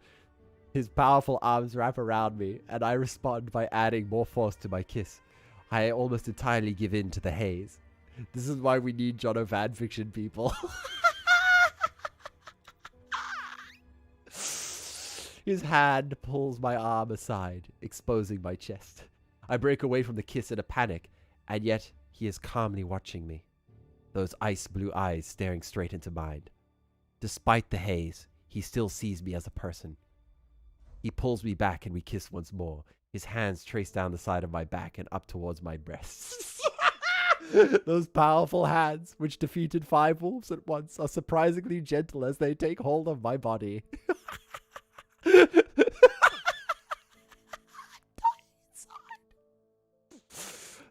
His powerful arms wrap around me, and I respond by adding more force to my kiss. I almost entirely give in to the haze. This is why we need Jono fanfiction, people. His hand pulls my arm aside, exposing my chest. I break away from the kiss in a panic, and yet he is calmly watching me, those ice blue eyes staring straight into mine. Despite the haze, he still sees me as a person. He pulls me back and we kiss once more. His hands trace down the side of my back and up towards my breasts. Those powerful hands, which defeated 5 wolves at once, are surprisingly gentle as they take hold of my body.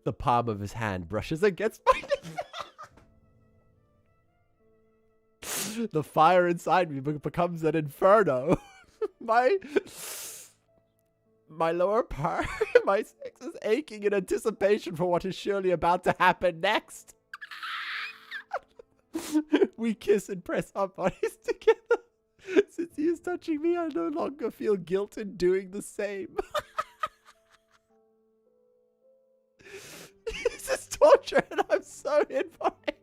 The palm of his hand brushes against my neck. The fire inside me becomes an inferno. My lower part, my sex is aching in anticipation for what is surely about to happen next. We kiss and press our bodies together. Since he is touching me, I no longer feel guilt in doing the same. This is torture and I'm so in for it.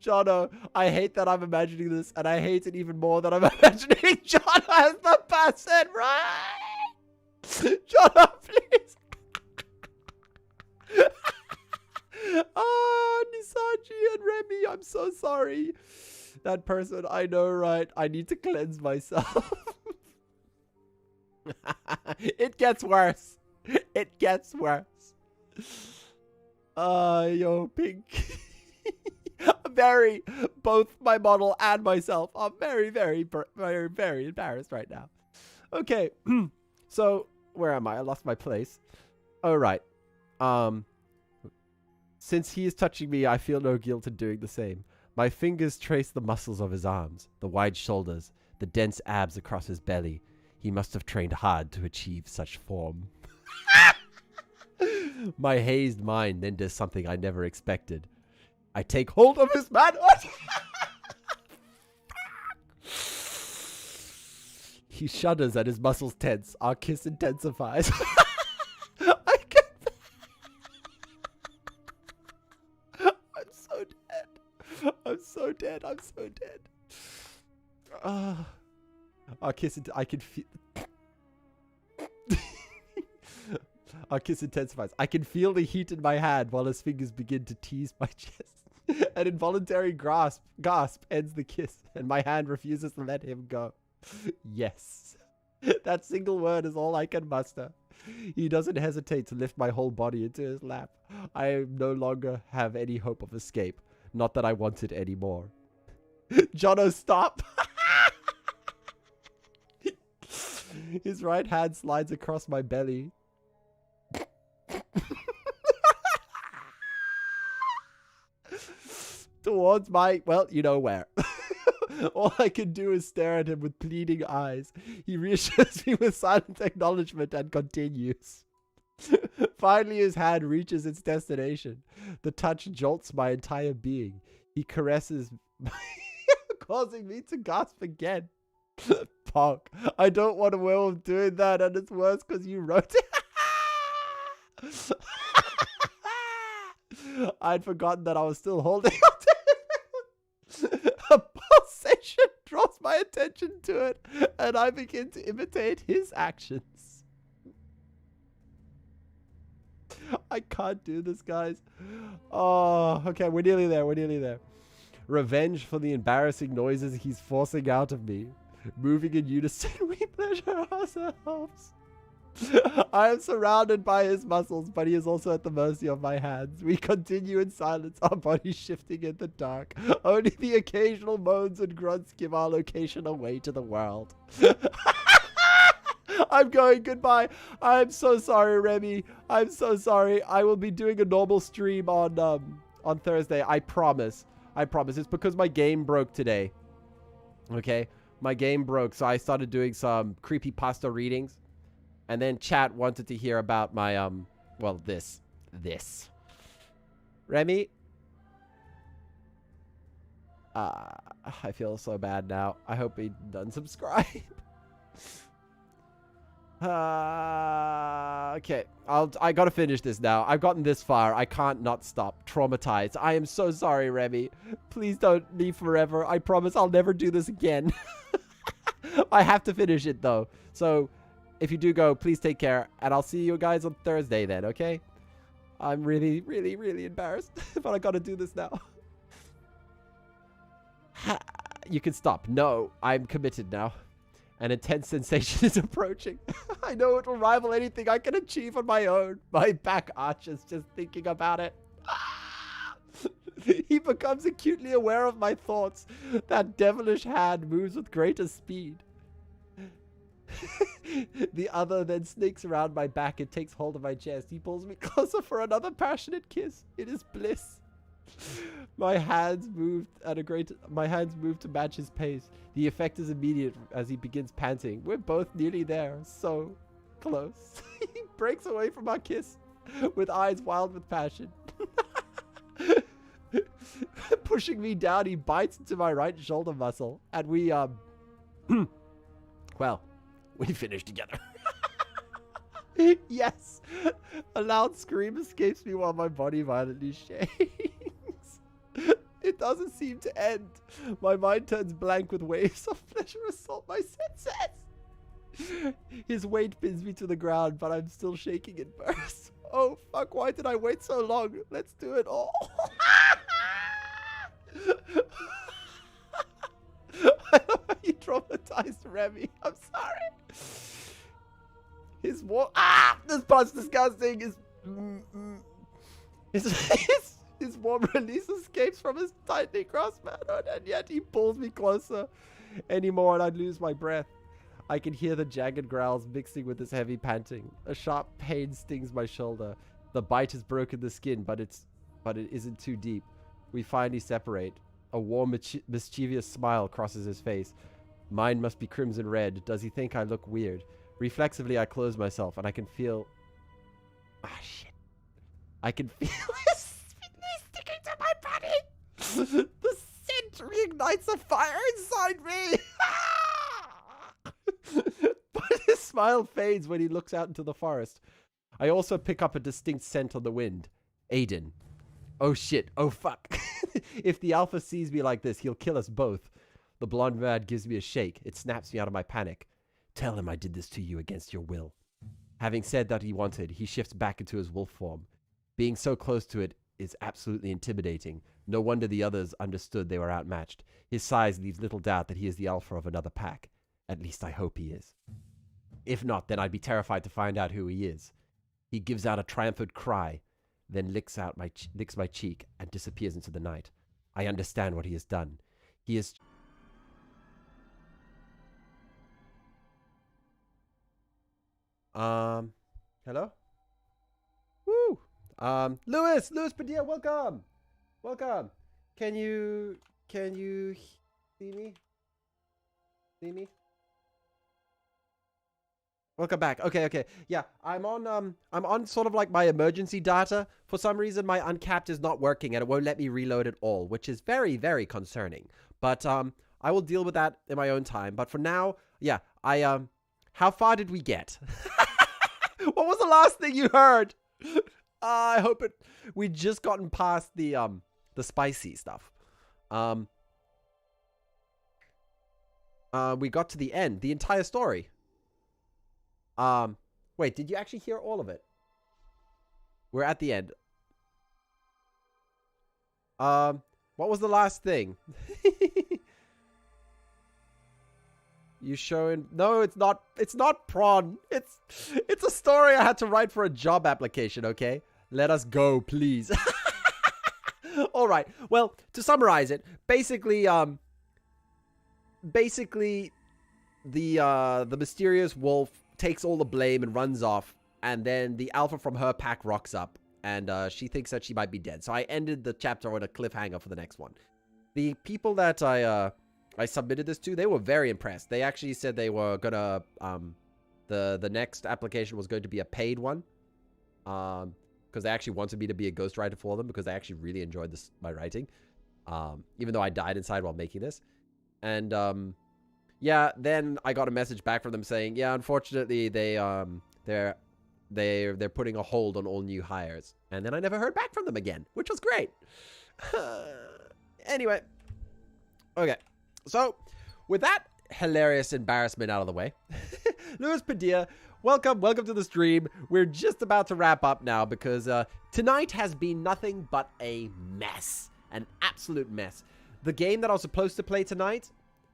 Jono, I hate that I'm imagining this, and I hate it even more that I'm imagining Jono as the person, right? Jono, please. Oh, Nisaji and Remy, I'm so sorry. That person, I know, right? I need to cleanse myself. It gets worse. It gets worse. Yo, Pink. Both my model and myself are very, very, very, very embarrassed right now. Okay, so where am I? I lost my place. Oh, right. Since he is touching me, I feel no guilt in doing the same. My fingers trace the muscles of his arms, the wide shoulders, the dense abs across his belly. He must have trained hard to achieve such form. My hazed mind then does something I never expected. I take hold of his manhood. He shudders and his muscles tense. Our kiss intensifies. I can't. I'm so dead. I'm so dead. I'm so dead. Our kiss. I can feel. Our kiss intensifies. I can feel the heat in my hand while his fingers begin to tease my chest. An involuntary gasp ends the kiss, and my hand refuses to let him go. Yes. That single word is all I can muster. He doesn't hesitate to lift my whole body into his lap. I no longer have any hope of escape. Not that I want it anymore. Jono, stop! His right hand slides across my belly. Towards my, well, you know where. All I can do is stare at him with pleading eyes. He reassures me with silent acknowledgement and continues. Finally, his hand reaches its destination. The touch jolts my entire being. He caresses, causing me to gasp again. Pog, I don't want a werewolf doing that, and it's worse because you wrote it. I'd forgotten that I was still holding on to it. A pulsation draws my attention to it, and I begin to imitate his actions. I can't do this, guys. Oh, okay, we're nearly there. We're nearly there. Revenge for the embarrassing noises he's forcing out of me. Moving in unison, we pleasure ourselves. I am surrounded by his muscles, but he is also at the mercy of my hands. We continue in silence, our bodies shifting in the dark. Only the occasional moans and grunts give our location away to the world. I'm going. Goodbye. I'm so sorry, Remy. I'm so sorry. I will be doing a normal stream on Thursday. I promise. I promise. It's because my game broke today. Okay? My game broke, so I started doing some creepypasta readings. And then chat wanted to hear about my, well, this. Remy? I feel so bad now. I hope he doesn't subscribe. Okay. I gotta finish this now. I've gotten this far. I can't not stop. Traumatized. I am so sorry, Remy. Please don't leave forever. I promise I'll never do this again. I have to finish it, though. So, if you do go, please take care. And I'll see you guys on Thursday then, okay? I'm really, really, really embarrassed. But I gotta do this now. You can stop. No, I'm committed now. An intense sensation is approaching. I know it will rival anything I can achieve on my own. My back arches just thinking about it. He becomes acutely aware of my thoughts. That devilish hand moves with greater speed. The other then snakes around my back and takes hold of my chest. He pulls me closer for another passionate kiss. It is bliss. My hands move to match his pace. The effect is immediate as he begins panting. We're both nearly there. So close. He breaks away from our kiss with eyes wild with passion. Pushing me down, he bites into my right shoulder muscle. And we, well, we finish together. Yes. A loud scream escapes me while my body violently shakes. It doesn't seem to end. My mind turns blank with waves of pleasure assault my senses. His weight pins me to the ground, but I'm still shaking in bursts. Oh, fuck, why did I wait so long? Let's do it all. I love how you traumatized Remy. I'm sorry. His this part's disgusting. His warm release escapes from his tightly crossed manhood, and yet he pulls me closer anymore, and I'd lose my breath. I can hear the jagged growls mixing with his heavy panting. A sharp pain stings my shoulder. The bite has broken the skin, but it isn't too deep. We finally separate. A warm, mischievous smile crosses his face. Mine must be crimson red. Does he think I look weird? Reflexively, I close myself, and I can feel... shit. I can feel his sticking to my body. The scent reignites a fire inside me. But his smile fades when he looks out into the forest. I also pick up a distinct scent on the wind. Aiden. Oh shit. Oh fuck. If the alpha sees me like this, he'll kill us both. The blonde man gives me a shake. It snaps me out of my panic. Tell him I did this to you against your will. Having said that he wanted, he shifts back into his wolf form. Being so close to it is absolutely intimidating. No wonder the others understood they were outmatched. His size leaves little doubt that he is the alpha of another pack. At least I hope he is. If not, then I'd be terrified to find out who he is. He gives out a triumphant cry, then licks my cheek and disappears into the night. I understand what he has done. He is... Hello? Woo! Louis Padilla, welcome! Welcome! Can you see me? See me? Welcome back. Okay. Yeah, I'm on sort of like my emergency data. For some reason, my uncapped is not working and it won't let me reload it all, which is very, very concerning. But I will deal with that in my own time. But for now, yeah, how far did we get? What was the last thing you heard? I hope we just gotten past the spicy stuff. We got to the end, the entire story. Wait, did you actually hear all of it? We're at the end. What was the last thing? You showing? No, it's not prawn. It's a story I had to write for a job application, okay? Let us go, please. All right. Well, to summarize it, basically the mysterious wolf takes all the blame and runs off, and then the alpha from her pack rocks up, and she thinks that she might be dead. So I ended the chapter on a cliffhanger for the next one. The people that I submitted this to, they were very impressed. They actually said they were gonna the next application was going to be a paid one, because they actually wanted me to be a ghostwriter for them, because they actually really enjoyed my writing, even though I died inside while making this. And yeah, then I got a message back from them saying, yeah, unfortunately they're putting a hold on all new hires. And then I never heard back from them again, which was great. Anyway, okay. So with that, hilarious embarrassment out of the way. Luis Padilla, welcome to the stream. We're just about to wrap up now because tonight has been nothing but a mess. An absolute mess. The game that I was supposed to play tonight,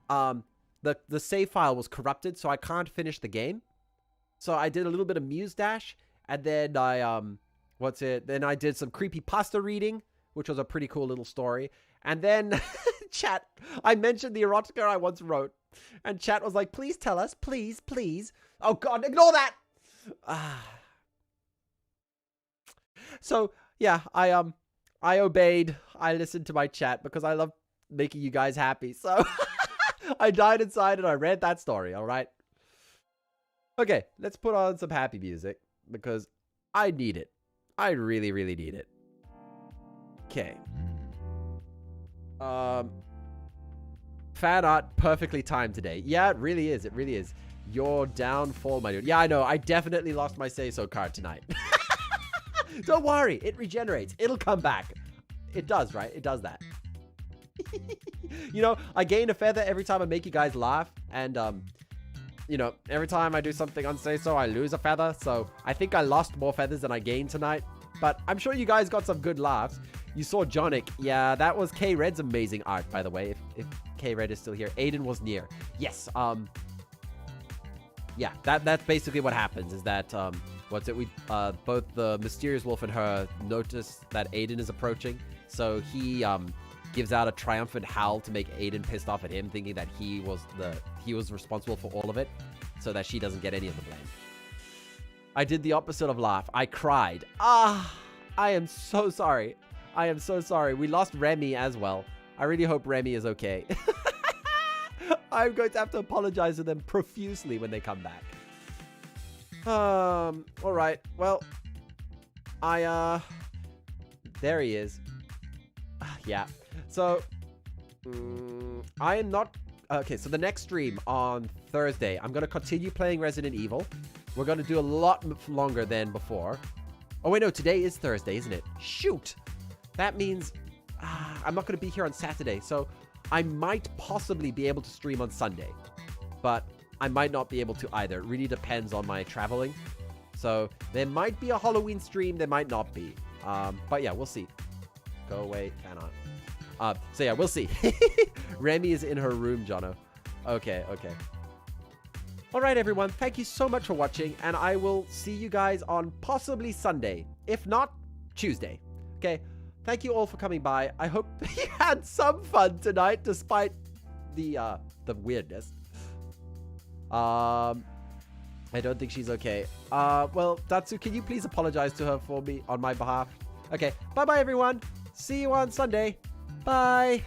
the save file was corrupted, so I can't finish the game. So I did a little bit of Muse Dash, and then I, Then I did some creepypasta reading, which was a pretty cool little story. And then, chat, I mentioned the erotica I once wrote. And chat was like, please tell us, please, please. Oh God, ignore that! So, yeah, I obeyed. I listened to my chat because I love making you guys happy. So, I died inside and I read that story, alright? Okay, let's put on some happy music because I need it. I really, really need it. Okay. Fan art perfectly timed today. Yeah, it really is. It really is. Your downfall, my dude. Yeah, I know. I definitely lost my say-so card tonight. Don't worry. It regenerates. It'll come back. It does, right? It does that. You know, I gain a feather every time I make you guys laugh. And, you know, every time I do something on say-so, I lose a feather. So I think I lost more feathers than I gained tonight. But I'm sure you guys got some good laughs. You saw Jonic. Yeah, that was K-Red's amazing art, by the way. If K-Red is still here. Aiden was near. Yes, yeah, that's basically what happens is that, both the Mysterious Wolf and her notice that Aiden is approaching. So he, gives out a triumphant howl to make Aiden pissed off at him, thinking that he was responsible for all of it, so that she doesn't get any of the blame. I did the opposite of laugh. I cried. I am so sorry. I am so sorry. We lost Remy as well. I really hope Remy is okay. I'm going to have to apologize to them profusely when they come back. All right. Well, there he is. Yeah. So, I am not... Okay, so the next stream on Thursday, I'm going to continue playing Resident Evil. We're going to do a lot longer than before. Oh, wait, no, today is Thursday, isn't it? Shoot! That means I'm not going to be here on Saturday, so I might possibly be able to stream on Sunday. But I might not be able to either. It really depends on my traveling. So there might be a Halloween stream, there might not be. But yeah, we'll see. Go away, cannot. So yeah, we'll see. Remy is in her room, Jono. Okay, okay. Alright everyone, thank you so much for watching, and I will see you guys on possibly Sunday. If not, Tuesday. Okay, thank you all for coming by. I hope you had some fun tonight, despite the weirdness. I don't think she's okay. Well, Datsu, can you please apologize to her for me on my behalf? Okay, bye-bye everyone. See you on Sunday. Bye.